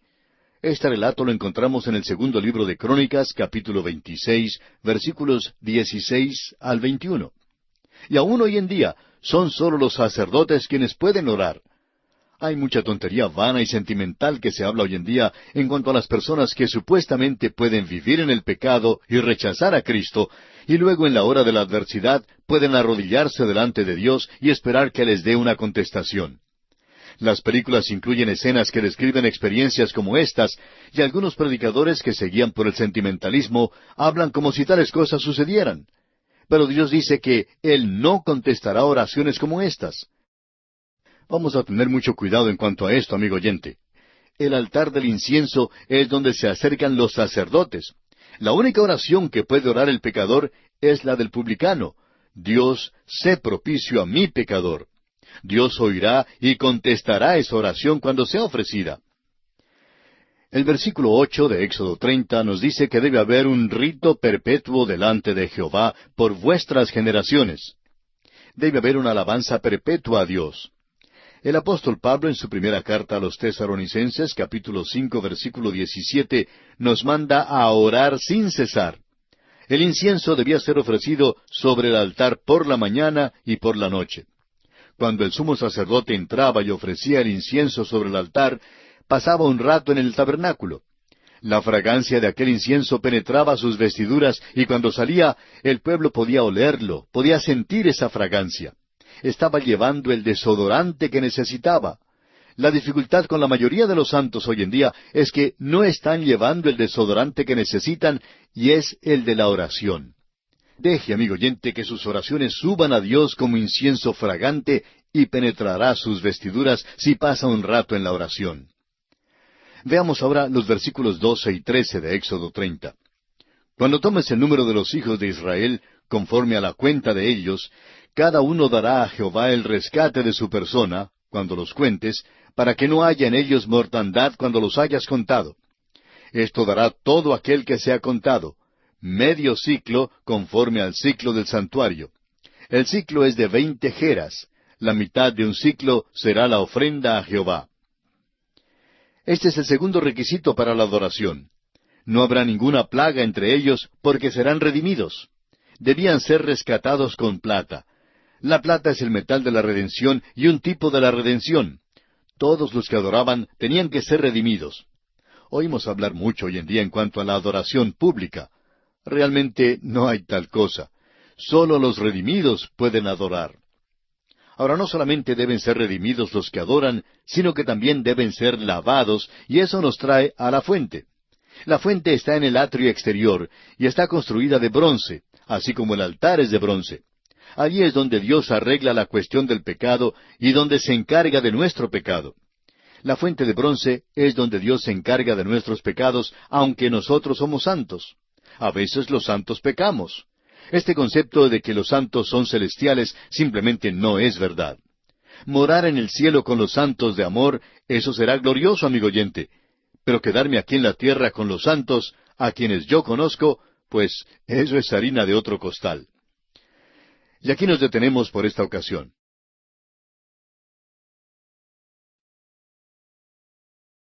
Este relato lo encontramos en el segundo libro de Crónicas, capítulo 26, versículos 16 al 21. Y aún hoy en día son solo los sacerdotes quienes pueden orar. Hay mucha tontería vana y sentimental que se habla hoy en día en cuanto a las personas que supuestamente pueden vivir en el pecado y rechazar a Cristo, y luego en la hora de la adversidad pueden arrodillarse delante de Dios y esperar que les dé una contestación. Las películas incluyen escenas que describen experiencias como estas, y algunos predicadores que se guían por el sentimentalismo hablan como si tales cosas sucedieran. Pero Dios dice que Él no contestará oraciones como estas. Vamos a tener mucho cuidado en cuanto a esto, amigo oyente. El altar del incienso es donde se acercan los sacerdotes. La única oración que puede orar el pecador es la del publicano. Dios, sé propicio a mi pecador. Dios oirá y contestará esa oración cuando sea ofrecida. El versículo 8 de Éxodo 30 nos dice que debe haber un rito perpetuo delante de Jehová por vuestras generaciones. Debe haber una alabanza perpetua a Dios. El apóstol Pablo en su primera carta a los Tesalonicenses, capítulo 5, versículo 17, nos manda a orar sin cesar. El incienso debía ser ofrecido sobre el altar por la mañana y por la noche. Cuando el sumo sacerdote entraba y ofrecía el incienso sobre el altar, pasaba un rato en el tabernáculo. La fragancia de aquel incienso penetraba sus vestiduras y cuando salía, el pueblo podía olerlo, podía sentir esa fragancia. Estaba llevando el desodorante que necesitaba. La dificultad con la mayoría de los santos hoy en día es que no están llevando el desodorante que necesitan y es el de la oración. Deje, amigo oyente, que sus oraciones suban a Dios como incienso fragante y penetrará sus vestiduras si pasa un rato en la oración. Veamos ahora los versículos 12 y 13 de Éxodo 30. Cuando tomes el número de los hijos de Israel, conforme a la cuenta de ellos, cada uno dará a Jehová el rescate de su persona, cuando los cuentes, para que no haya en ellos mortandad cuando los hayas contado. Esto dará todo aquel que sea contado, medio ciclo conforme al ciclo del santuario. El ciclo es de 20 geras, la mitad de un ciclo será la ofrenda a Jehová. Este es el segundo requisito para la adoración. No habrá ninguna plaga entre ellos, porque serán redimidos. Debían ser rescatados con plata. La plata es el metal de la redención y un tipo de la redención. Todos los que adoraban tenían que ser redimidos. Oímos hablar mucho hoy en día en cuanto a la adoración pública. Realmente no hay tal cosa. Solo los redimidos pueden adorar. Ahora, no solamente deben ser redimidos los que adoran, sino que también deben ser lavados, y eso nos trae a la fuente. La fuente está en el atrio exterior, y está construida de bronce, así como el altar es de bronce. Allí es donde Dios arregla la cuestión del pecado y donde se encarga de nuestro pecado. La fuente de bronce es donde Dios se encarga de nuestros pecados, aunque nosotros somos santos. A veces los santos pecamos. Este concepto de que los santos son celestiales simplemente no es verdad. Morar en el cielo con los santos de amor, eso será glorioso, amigo oyente. Pero quedarme aquí en la tierra con los santos, a quienes yo conozco, pues eso es harina de otro costal. Y aquí nos detenemos por esta ocasión.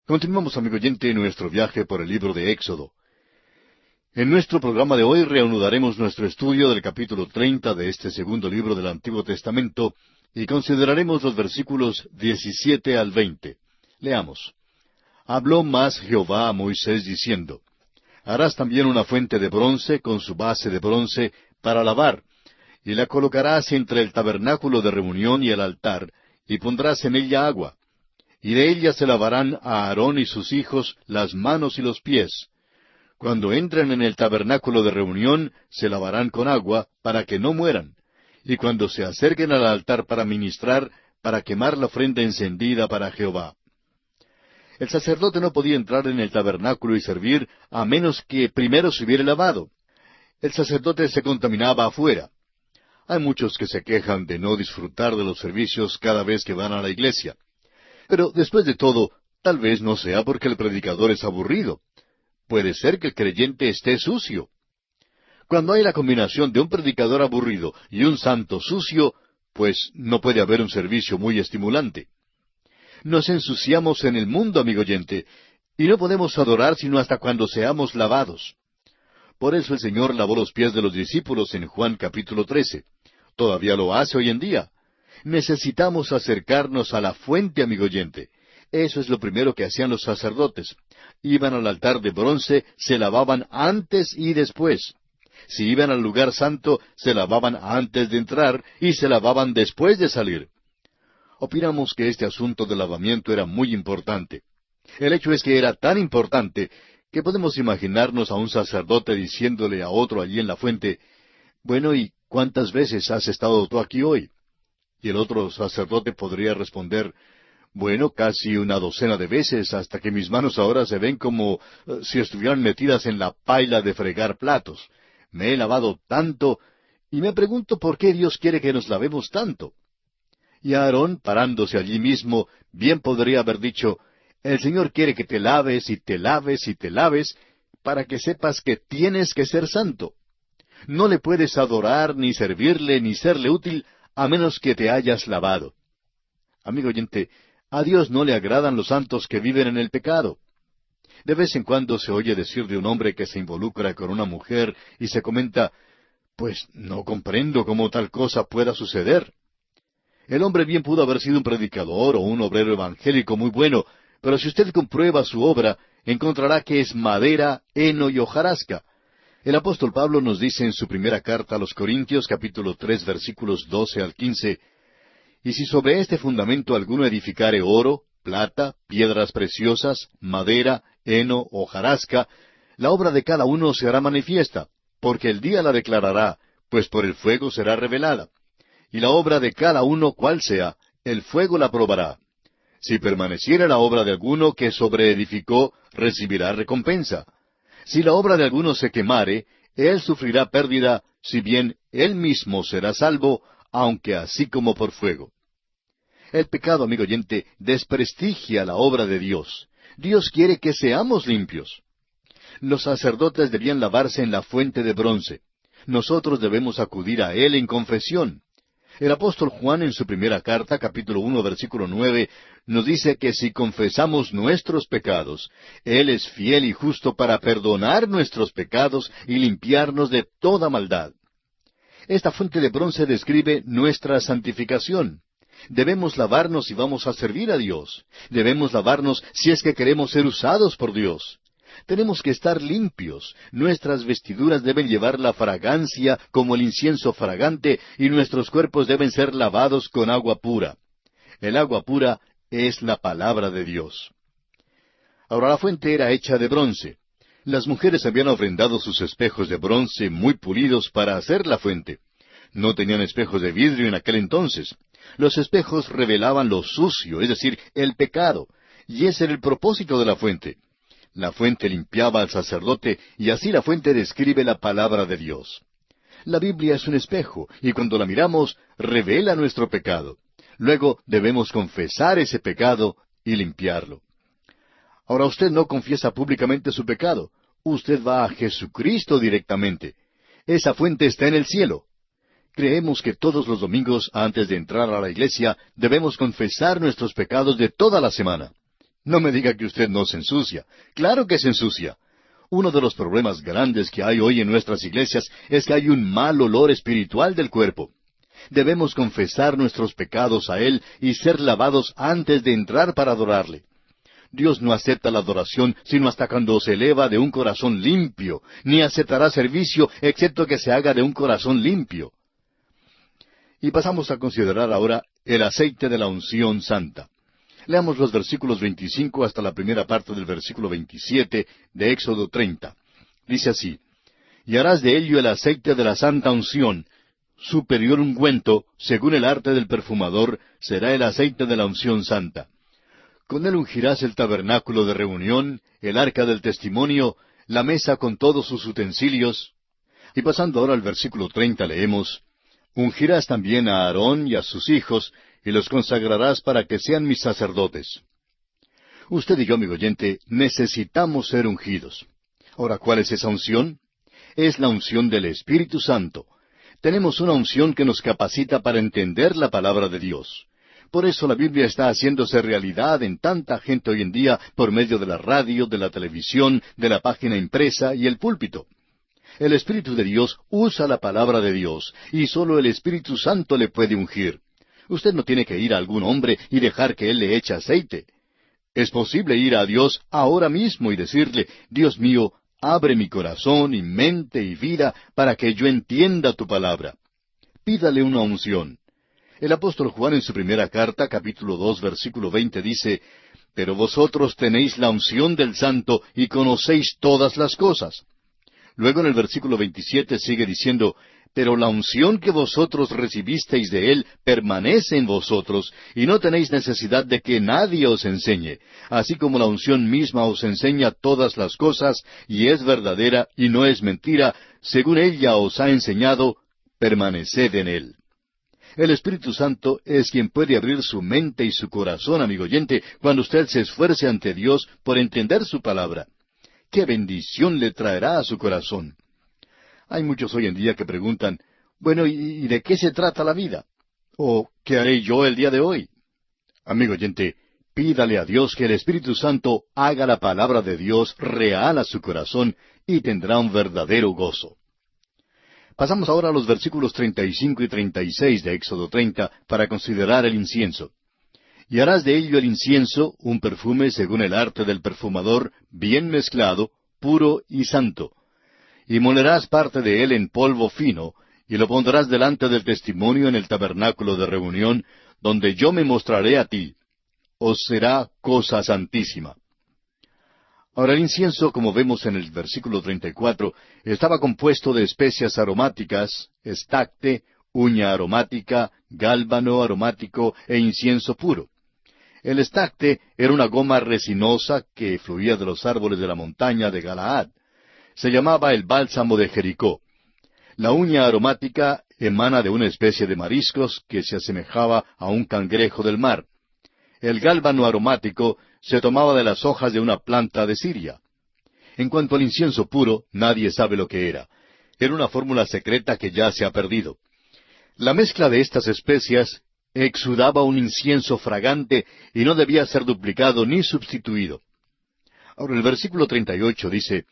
Continuamos, amigo oyente, nuestro viaje por el libro de Éxodo. En nuestro programa de hoy reanudaremos nuestro estudio del capítulo 30 de este segundo libro del Antiguo Testamento y consideraremos los versículos 17 al 20. Leamos. Habló más Jehová a Moisés diciendo, harás también una fuente de bronce con su base de bronce para lavar, y la colocarás entre el tabernáculo de reunión y el altar, y pondrás en ella agua. Y de ella se lavarán a Aarón y sus hijos las manos y los pies. Cuando entren en el tabernáculo de reunión, se lavarán con agua, para que no mueran. Y cuando se acerquen al altar para ministrar, para quemar la ofrenda encendida para Jehová. El sacerdote no podía entrar en el tabernáculo y servir a menos que primero se hubiera lavado. El sacerdote se contaminaba afuera. Hay muchos que se quejan de no disfrutar de los servicios cada vez que van a la iglesia. Pero después de todo, tal vez no sea porque el predicador es aburrido. Puede ser que el creyente esté sucio. Cuando hay la combinación de un predicador aburrido y un santo sucio, pues no puede haber un servicio muy estimulante. Nos ensuciamos en el mundo, amigo oyente, y no podemos adorar sino hasta cuando seamos lavados. Por eso el Señor lavó los pies de los discípulos en Juan capítulo 13. Todavía lo hace hoy en día. Necesitamos acercarnos a la fuente, amigo oyente. Eso es lo primero que hacían los sacerdotes. Iban al altar de bronce, se lavaban antes y después. Si iban al lugar santo, se lavaban antes de entrar y se lavaban después de salir. Opinamos que este asunto del lavamiento era muy importante. El hecho es que era tan importante que podemos imaginarnos a un sacerdote diciéndole a otro allí en la fuente, «Bueno, ¿y cuántas veces has estado tú aquí hoy?» Y el otro sacerdote podría responder, «Bueno, casi una docena de veces, hasta que mis manos ahora se ven como si estuvieran metidas en la paila de fregar platos. Me he lavado tanto, y me pregunto por qué Dios quiere que nos lavemos tanto». Y Aarón, parándose allí mismo, bien podría haber dicho, «El Señor quiere que te laves y te laves y te laves, para que sepas que tienes que ser santo. No le puedes adorar, ni servirle, ni serle útil, a menos que te hayas lavado». Amigo oyente, a Dios no le agradan los santos que viven en el pecado. De vez en cuando se oye decir de un hombre que se involucra con una mujer y se comenta, «Pues no comprendo cómo tal cosa pueda suceder». El hombre bien pudo haber sido un predicador o un obrero evangélico muy bueno, pero si usted comprueba su obra, encontrará que es madera, heno y hojarasca. El apóstol Pablo nos dice en su primera carta a los Corintios, capítulo 3, versículos 12 al 15, «Y si sobre este fundamento alguno edificare oro, plata, piedras preciosas, madera, heno, hojarasca, la obra de cada uno se hará manifiesta, porque el día la declarará, pues por el fuego será revelada. Y la obra de cada uno, cual sea, el fuego la probará. Si permaneciere la obra de alguno que sobreedificó, recibirá recompensa. Si la obra de alguno se quemare, él sufrirá pérdida, si bien él mismo será salvo, aunque así como por fuego». El pecado, amigo oyente, desprestigia la obra de Dios. Dios quiere que seamos limpios. Los sacerdotes debían lavarse en la fuente de bronce. Nosotros debemos acudir a Él en confesión. El apóstol Juan en su primera carta, capítulo 1, versículo 9, nos dice que si confesamos nuestros pecados, Él es fiel y justo para perdonar nuestros pecados y limpiarnos de toda maldad. Esta fuente de bronce describe nuestra santificación. Debemos lavarnos si vamos a servir a Dios. Debemos lavarnos si es que queremos ser usados por Dios. Tenemos que estar limpios. Nuestras vestiduras deben llevar la fragancia como el incienso fragante y nuestros cuerpos deben ser lavados con agua pura. El agua pura es la palabra de Dios. Ahora la fuente era hecha de bronce. Las mujeres habían ofrendado sus espejos de bronce muy pulidos para hacer la fuente. No tenían espejos de vidrio en aquel entonces. Los espejos revelaban lo sucio, es decir, el pecado, y ese era el propósito de la fuente. La fuente limpiaba al sacerdote y así la fuente describe la palabra de Dios. La Biblia es un espejo y cuando la miramos revela nuestro pecado. Luego debemos confesar ese pecado y limpiarlo. Ahora usted no confiesa públicamente su pecado. Usted va a Jesucristo directamente. Esa fuente está en el cielo. Creemos que todos los domingos, antes de entrar a la iglesia, debemos confesar nuestros pecados de toda la semana. No me diga que usted no se ensucia. Claro que se ensucia. Uno de los problemas grandes que hay hoy en nuestras iglesias es que hay un mal olor espiritual del cuerpo. Debemos confesar nuestros pecados a Él y ser lavados antes de entrar para adorarle. Dios no acepta la adoración sino hasta cuando se eleva de un corazón limpio, ni aceptará servicio excepto que se haga de un corazón limpio. Y pasamos a considerar ahora el aceite de la unción santa. Leamos los versículos 25 hasta la primera parte del versículo 27 de Éxodo 30. Dice así: Y harás de ello el aceite de la santa unción, superior ungüento, según el arte del perfumador, será el aceite de la unción santa. Con él ungirás el tabernáculo de reunión, el arca del testimonio, la mesa con todos sus utensilios. Y pasando ahora al versículo 30 leemos: Ungirás también a Aarón y a sus hijos, y los consagrarás para que sean mis sacerdotes. Usted y yo, amigo oyente, necesitamos ser ungidos. Ahora, ¿cuál es esa unción? Es la unción del Espíritu Santo. Tenemos una unción que nos capacita para entender la palabra de Dios. Por eso la Biblia está haciéndose realidad en tanta gente hoy en día por medio de la radio, de la televisión, de la página impresa y el púlpito. El Espíritu de Dios usa la palabra de Dios, y solo el Espíritu Santo le puede ungir. Usted no tiene que ir a algún hombre y dejar que él le eche aceite. Es posible ir a Dios ahora mismo y decirle: Dios mío, abre mi corazón y mente y vida para que yo entienda tu palabra. Pídale una unción. El apóstol Juan en su primera carta, capítulo 2, versículo 20, dice: Pero vosotros tenéis la unción del Santo y conocéis todas las cosas. Luego en el versículo 27 sigue diciendo: Pero la unción que vosotros recibisteis de Él permanece en vosotros, y no tenéis necesidad de que nadie os enseñe, así como la unción misma os enseña todas las cosas, y es verdadera y no es mentira, según ella os ha enseñado, permaneced en Él. El Espíritu Santo es quien puede abrir su mente y su corazón, amigo oyente, cuando usted se esfuerce ante Dios por entender su palabra. ¡Qué bendición le traerá a su corazón! Hay muchos hoy en día que preguntan: bueno, ¿y de qué se trata la vida? ¿O qué haré yo el día de hoy? Amigo oyente, pídale a Dios que el Espíritu Santo haga la palabra de Dios real a su corazón y tendrá un verdadero gozo. Pasamos ahora a los versículos 35 y 36 de Éxodo 30 para considerar el incienso. Y harás de ello el incienso, un perfume según el arte del perfumador, bien mezclado, puro y santo. Y molerás parte de él en polvo fino, y lo pondrás delante del testimonio en el tabernáculo de reunión, donde yo me mostraré a ti. Os será cosa santísima. Ahora el incienso, como vemos en el versículo 34, estaba compuesto de especias aromáticas, estacte, uña aromática, gálbano aromático e incienso puro. El estacte era una goma resinosa que fluía de los árboles de la montaña de Galaad. Se llamaba el bálsamo de Jericó. La uña aromática emana de una especie de mariscos que se asemejaba a un cangrejo del mar. El gálbano aromático se tomaba de las hojas de una planta de Siria. En cuanto al incienso puro, nadie sabe lo que era. Era una fórmula secreta que ya se ha perdido. La mezcla de estas especias exudaba un incienso fragante y no debía ser duplicado ni sustituido. Ahora el versículo 38 dice: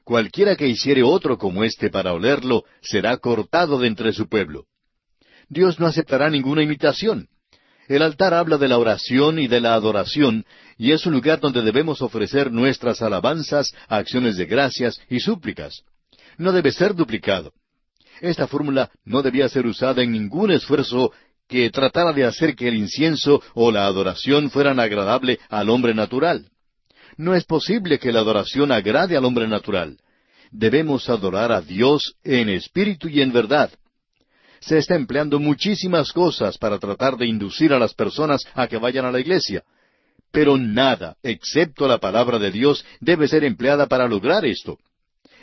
Cualquiera que hiciere otro como éste para olerlo, será cortado de entre su pueblo. Dios no aceptará ninguna imitación. El altar habla de la oración y de la adoración, y es un lugar donde debemos ofrecer nuestras alabanzas, acciones de gracias y súplicas. No debe ser duplicado. Esta fórmula no debía ser usada en ningún esfuerzo que tratara de hacer que el incienso o la adoración fueran agradable al hombre natural. No es posible que la adoración agrade al hombre natural. Debemos adorar a Dios en espíritu y en verdad. Se está empleando muchísimas cosas para tratar de inducir a las personas a que vayan a la iglesia. Pero nada, excepto la palabra de Dios, debe ser empleada para lograr esto.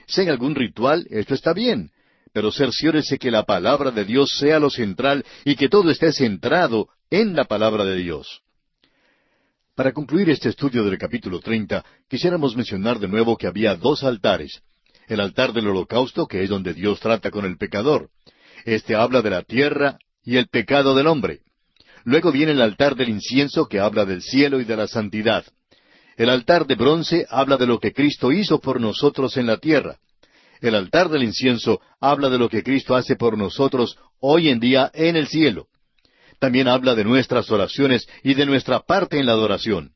Si hay algún ritual, esto está bien, pero cerciórese que la palabra de Dios sea lo central y que todo esté centrado en la palabra de Dios. Para concluir este estudio del capítulo 30, quisiéramos mencionar de nuevo que había dos altares. El altar del holocausto, que es donde Dios trata con el pecador. Este habla de la tierra y el pecado del hombre. Luego viene el altar del incienso, que habla del cielo y de la santidad. El altar de bronce habla de lo que Cristo hizo por nosotros en la tierra. El altar del incienso habla de lo que Cristo hace por nosotros hoy en día en el cielo. También habla de nuestras oraciones y de nuestra parte en la adoración.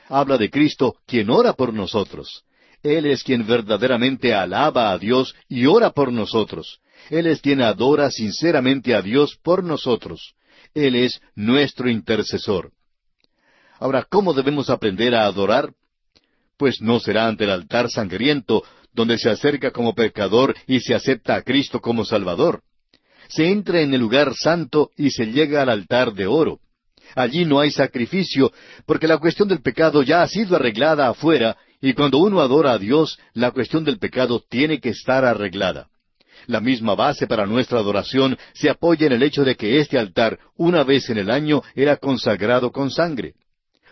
Habla de Cristo, quien ora por nosotros. Él es quien verdaderamente alaba a Dios y ora por nosotros. Él es quien adora sinceramente a Dios por nosotros. Él es nuestro intercesor. Ahora, ¿cómo debemos aprender a adorar? Pues no será ante el altar sangriento, donde se acerca como pecador y se acepta a Cristo como Salvador. Se entra en el lugar santo y se llega al altar de oro. Allí no hay sacrificio, porque la cuestión del pecado ya ha sido arreglada afuera, y cuando uno adora a Dios, la cuestión del pecado tiene que estar arreglada. La misma base para nuestra adoración se apoya en el hecho de que este altar, una vez en el año, era consagrado con sangre.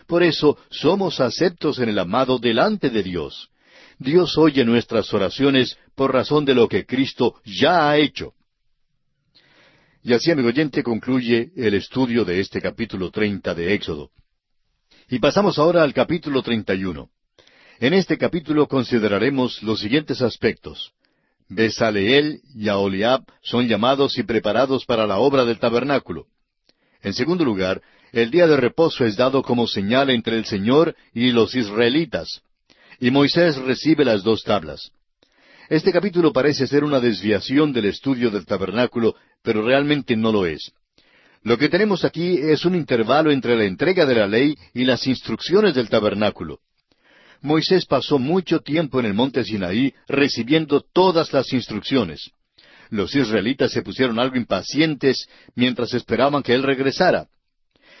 Por eso somos aceptos en el amado delante de Dios. Dios oye nuestras oraciones por razón de lo que Cristo ya ha hecho. Y así, amigo oyente, concluye el estudio de este capítulo 30 de Éxodo. Y pasamos ahora al capítulo 31. En este capítulo consideraremos los siguientes aspectos. Besaleel y Aholiab son llamados y preparados para la obra del tabernáculo. En segundo lugar, el día de reposo es dado como señal entre el Señor y los israelitas. Y Moisés recibe las 2 tablas. Este capítulo parece ser una desviación del estudio del tabernáculo, pero realmente no lo es. Lo que tenemos aquí es un intervalo entre la entrega de la ley y las instrucciones del tabernáculo. Moisés pasó mucho tiempo en el monte Sinaí recibiendo todas las instrucciones. Los israelitas se pusieron algo impacientes mientras esperaban que él regresara.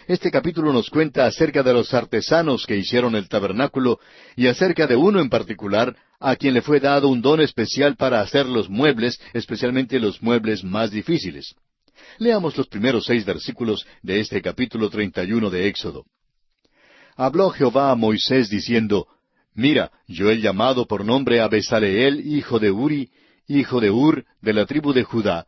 Este capítulo nos cuenta acerca de los artesanos que hicieron el tabernáculo y acerca de uno en particular a quien le fue dado un don especial para hacer los muebles, especialmente los muebles más difíciles. Leamos los primeros 6 versículos de este capítulo 31 de Éxodo. Habló Jehová a Moisés diciendo, Mira, yo he llamado por nombre a Besaleel, hijo de Uri, hijo de Ur, de la tribu de Judá,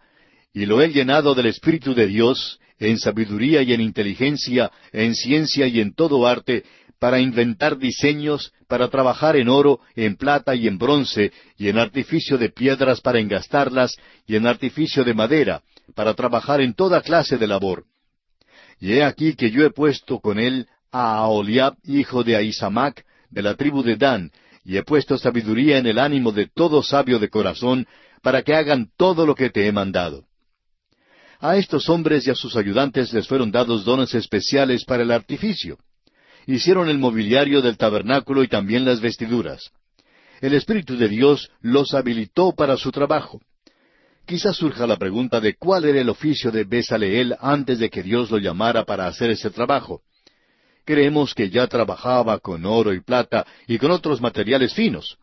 y lo he llenado del Espíritu de Dios, en sabiduría y en inteligencia, en ciencia y en todo arte, para inventar diseños, para trabajar en oro, en plata y en bronce, y en artificio de piedras para engastarlas, y en artificio de madera, para trabajar en toda clase de labor. Y he aquí que yo he puesto con él a Aholiab, hijo de Ahisamac, de la tribu de Dan, y he puesto sabiduría en el ánimo de todo sabio de corazón, para que hagan todo lo que te he mandado. A estos hombres y a sus ayudantes les fueron dados dones especiales para el artificio. Hicieron el mobiliario del tabernáculo y también las vestiduras. El Espíritu de Dios los habilitó para su trabajo. Quizás surja la pregunta de cuál era el oficio de Besaleel antes de que Dios lo llamara para hacer ese trabajo. Creemos que ya trabajaba con oro y plata y con otros materiales finos.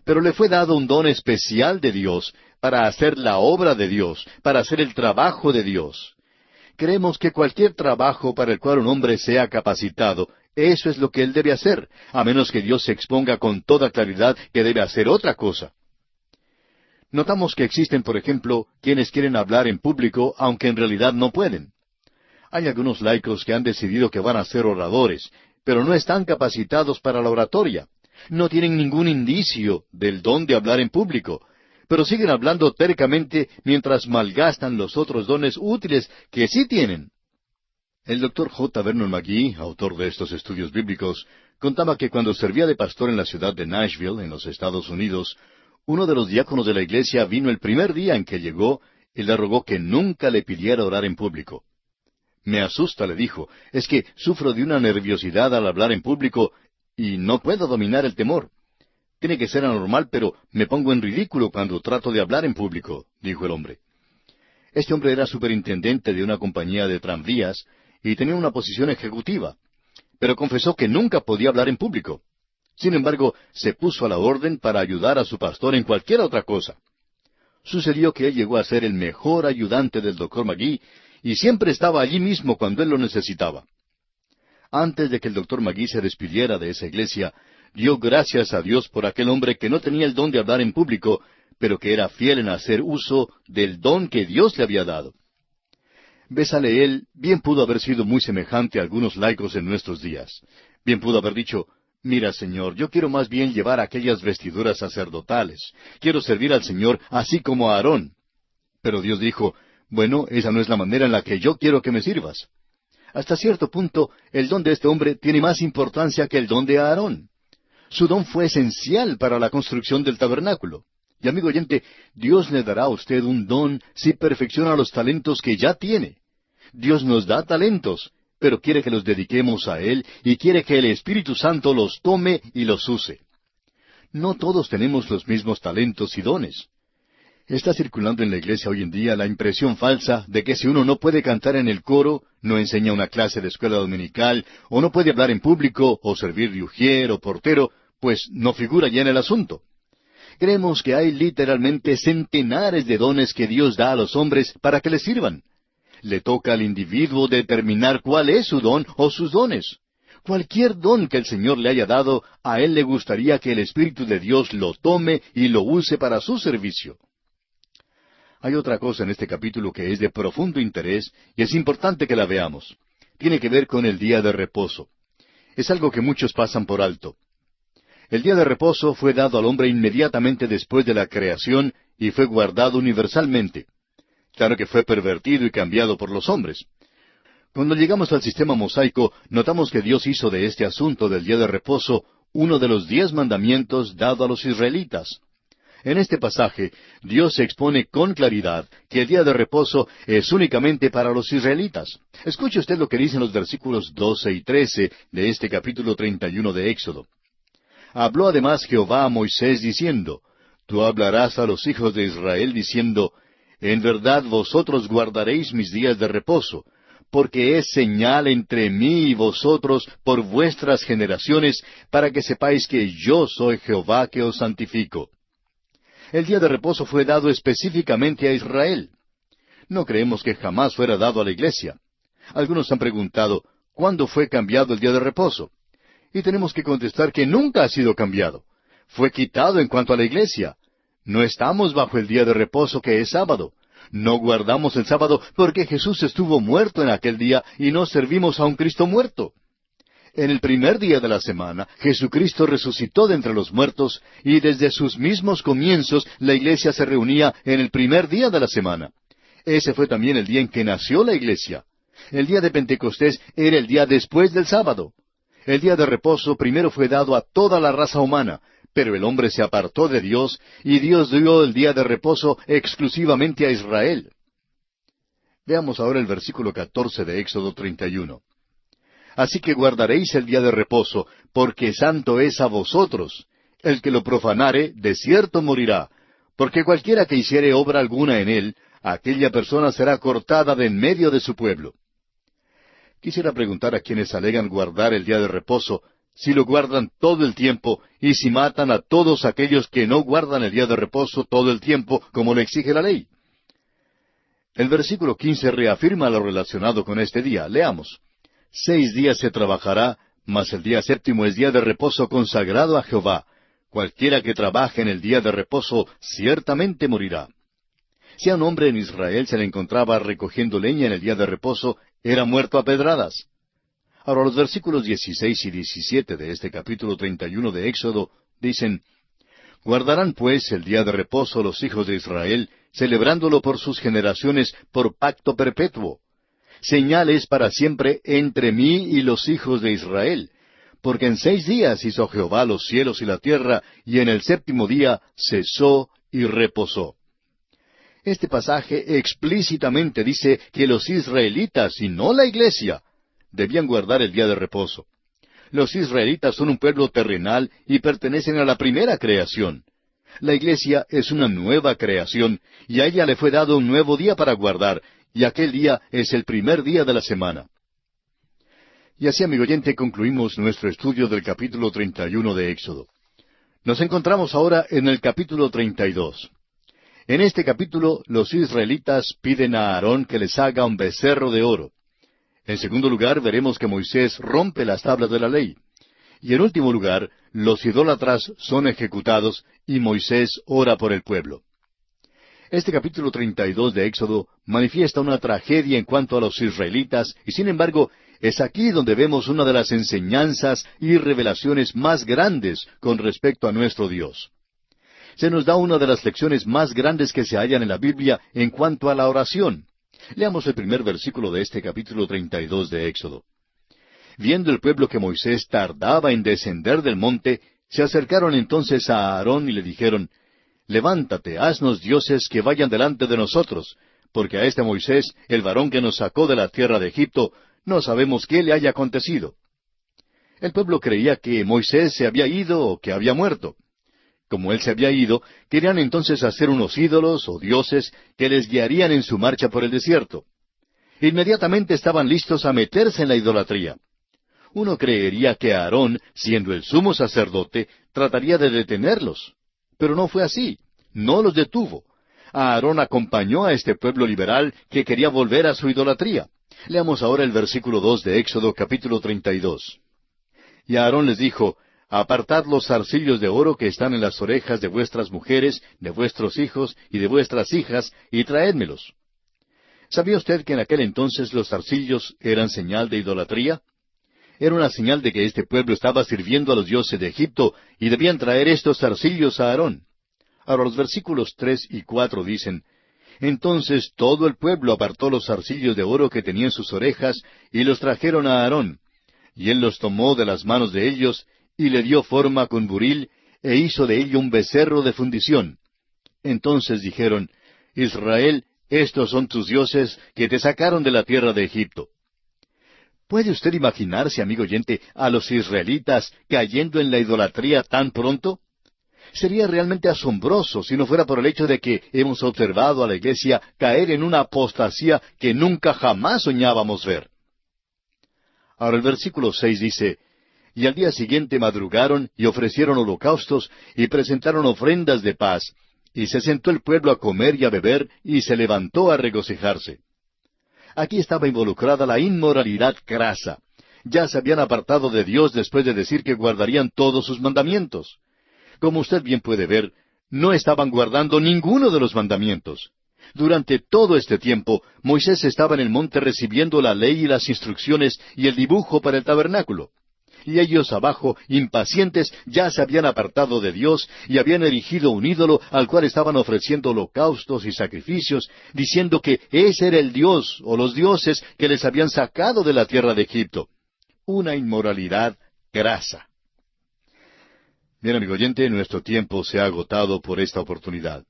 Pero le fue dado un don especial de Dios para hacer la obra de Dios, para hacer el trabajo de Dios. Creemos que cualquier trabajo para el cual un hombre sea capacitado, eso es lo que él debe hacer, a menos que Dios se exponga con toda claridad que debe hacer otra cosa. Notamos que existen, por ejemplo, quienes quieren hablar en público, aunque en realidad no pueden. Hay algunos laicos que han decidido que van a ser oradores, pero no están capacitados para la oratoria. No tienen ningún indicio del don de hablar en público, pero siguen hablando tercamente mientras malgastan los otros dones útiles que sí tienen. El Dr. J. Vernon McGee, autor de estos estudios bíblicos, contaba que cuando servía de pastor en la ciudad de Nashville, en los Estados Unidos, uno de los diáconos de la iglesia vino el primer día en que llegó y le rogó que nunca le pidiera orar en público. Me asusta, le dijo, es que sufro de una nerviosidad al hablar en público y no puedo dominar el temor. Tiene que ser anormal, pero me pongo en ridículo cuando trato de hablar en público, dijo el hombre. Este hombre era superintendente de una compañía de tranvías y tenía una posición ejecutiva, pero confesó que nunca podía hablar en público. Sin embargo, se puso a la orden para ayudar a su pastor en cualquier otra cosa. Sucedió que él llegó a ser el mejor ayudante del Dr. McGee y siempre estaba allí mismo cuando él lo necesitaba. Antes de que el Dr. McGee se despidiera de esa iglesia, dio gracias a Dios por aquel hombre que no tenía el don de hablar en público, pero que era fiel en hacer uso del don que Dios le había dado. Besaleel bien pudo haber sido muy semejante a algunos laicos en nuestros días. Bien pudo haber dicho, mira, Señor, yo quiero más bien llevar aquellas vestiduras sacerdotales. Quiero servir al Señor así como a Aarón. Pero Dios dijo, bueno, esa no es la manera en la que yo quiero que me sirvas. Hasta cierto punto, el don de este hombre tiene más importancia que el don de Aarón. Su don fue esencial para la construcción del tabernáculo. Y amigo oyente, Dios le dará a usted un don si perfecciona los talentos que ya tiene. Dios nos da talentos, pero quiere que los dediquemos a Él y quiere que el Espíritu Santo los tome y los use. No todos tenemos los mismos talentos y dones. Está circulando en la iglesia hoy en día la impresión falsa de que si uno no puede cantar en el coro, no enseña una clase de escuela dominical, o no puede hablar en público, o servir de ujier o portero, pues no figura ya en el asunto. Creemos que hay literalmente centenares de dones que Dios da a los hombres para que les sirvan. Le toca al individuo determinar cuál es su don o sus dones. Cualquier don que el Señor le haya dado, a Él le gustaría que el Espíritu de Dios lo tome y lo use para su servicio. Hay otra cosa en este capítulo que es de profundo interés y es importante que la veamos. Tiene que ver con el día de reposo. Es algo que muchos pasan por alto. El día de reposo fue dado al hombre inmediatamente después de la creación y fue guardado universalmente. Claro que fue pervertido y cambiado por los hombres. Cuando llegamos al sistema mosaico, notamos que Dios hizo de este asunto del día de reposo uno de los 10 mandamientos dado a los israelitas. En este pasaje, Dios expone con claridad que el día de reposo es únicamente para los israelitas. Escuche usted lo que dicen los versículos 12 y 13 de este capítulo 31 de Éxodo. Habló además Jehová a Moisés diciendo, Tú hablarás a los hijos de Israel diciendo, En verdad vosotros guardaréis mis días de reposo, porque es señal entre mí y vosotros por vuestras generaciones, para que sepáis que yo soy Jehová que os santifico. El día de reposo fue dado específicamente a Israel. No creemos que jamás fuera dado a la iglesia. Algunos han preguntado, ¿cuándo fue cambiado el día de reposo? Y tenemos que contestar que nunca ha sido cambiado. Fue quitado en cuanto a la iglesia. No estamos bajo el día de reposo que es sábado. No guardamos el sábado porque Jesús estuvo muerto en aquel día y no servimos a un Cristo muerto. En el primer día de la semana, Jesucristo resucitó de entre los muertos y desde sus mismos comienzos la iglesia se reunía en el primer día de la semana. Ese fue también el día en que nació la iglesia. El día de Pentecostés era el día después del sábado. El día de reposo primero fue dado a toda la raza humana, pero el hombre se apartó de Dios y Dios dio el día de reposo exclusivamente a Israel. Veamos ahora el versículo 14 de Éxodo 31. Así que guardaréis el día de reposo, porque santo es a vosotros. El que lo profanare, de cierto morirá, porque cualquiera que hiciere obra alguna en él, aquella persona será cortada de en medio de su pueblo. Quisiera preguntar a quienes alegan guardar el día de reposo, si lo guardan todo el tiempo, y si matan a todos aquellos que no guardan el día de reposo todo el tiempo, como le exige la ley. El versículo 15 reafirma lo relacionado con este día. Leamos. 6 días se trabajará, mas el día séptimo es día de reposo consagrado a Jehová. Cualquiera que trabaje en el día de reposo ciertamente morirá. Si a un hombre en Israel se le encontraba recogiendo leña en el día de reposo, era muerto a pedradas. Ahora los versículos 16 y 17 de este capítulo 31 de Éxodo dicen, Guardarán pues el día de reposo los hijos de Israel, celebrándolo por sus generaciones por pacto perpetuo. Señal es para siempre entre mí y los hijos de Israel, porque en 6 días hizo Jehová los cielos y la tierra, y en el séptimo día cesó y reposó. Este pasaje explícitamente dice que los israelitas, y no la iglesia, debían guardar el día de reposo. Los israelitas son un pueblo terrenal y pertenecen a la primera creación. La iglesia es una nueva creación, y a ella le fue dado un nuevo día para guardar, y aquel día es el primer día de la semana. Y así, amigo oyente, concluimos nuestro estudio del capítulo 31 de Éxodo. Nos encontramos ahora en el capítulo 32. En este capítulo, los israelitas piden a Aarón que les haga un becerro de oro. En segundo lugar, veremos que Moisés rompe las tablas de la ley. Y en último lugar, los idólatras son ejecutados y Moisés ora por el pueblo. Este capítulo 32 de Éxodo manifiesta una tragedia en cuanto a los israelitas, y sin embargo, es aquí donde vemos una de las enseñanzas y revelaciones más grandes con respecto a nuestro Dios. Se nos da una de las lecciones más grandes que se hallan en la Biblia en cuanto a la oración. Leamos el primer versículo de este capítulo 32 de Éxodo. Viendo el pueblo que Moisés tardaba en descender del monte, se acercaron entonces a Aarón y le dijeron, levántate, haznos dioses que vayan delante de nosotros, porque a este Moisés, el varón que nos sacó de la tierra de Egipto, no sabemos qué le haya acontecido. El pueblo creía que Moisés se había ido o que había muerto. Como él se había ido, querían entonces hacer unos ídolos o dioses que les guiarían en su marcha por el desierto. Inmediatamente estaban listos a meterse en la idolatría. Uno creería que Aarón, siendo el sumo sacerdote, trataría de detenerlos. Pero no fue así. No los detuvo. Aarón acompañó a este pueblo liberal que quería volver a su idolatría. Leamos ahora el versículo 2 de Éxodo capítulo 32. Y Aarón les dijo, apartad los zarcillos de oro que están en las orejas de vuestras mujeres, de vuestros hijos y de vuestras hijas, y traédmelos. ¿Sabía usted que en aquel entonces los zarcillos eran señal de idolatría? Era una señal de que este pueblo estaba sirviendo a los dioses de Egipto y debían traer estos zarcillos a Aarón. Ahora los versículos 3 y 4 dicen, entonces todo el pueblo apartó los zarcillos de oro que tenía en sus orejas y los trajeron a Aarón. Y él los tomó de las manos de ellos y le dio forma con buril e hizo de ello un becerro de fundición. Entonces dijeron, Israel, estos son tus dioses que te sacaron de la tierra de Egipto. ¿Puede usted imaginarse, amigo oyente, a los israelitas cayendo en la idolatría tan pronto? Sería realmente asombroso si no fuera por el hecho de que hemos observado a la iglesia caer en una apostasía que nunca jamás soñábamos ver. Ahora el versículo 6 dice, y al día siguiente madrugaron y ofrecieron holocaustos y presentaron ofrendas de paz, y se sentó el pueblo a comer y a beber, y se levantó a regocijarse. Aquí estaba involucrada la inmoralidad grasa. Ya se habían apartado de Dios después de decir que guardarían todos sus mandamientos. Como usted bien puede ver, no estaban guardando ninguno de los mandamientos. Durante todo este tiempo, Moisés estaba en el monte recibiendo la ley y las instrucciones y el dibujo para el tabernáculo. Y ellos abajo, impacientes, ya se habían apartado de Dios y habían erigido un ídolo al cual estaban ofreciendo holocaustos y sacrificios, diciendo que ese era el Dios o los dioses que les habían sacado de la tierra de Egipto. Una inmoralidad grasa. Bien, amigo oyente, nuestro tiempo se ha agotado por esta oportunidad.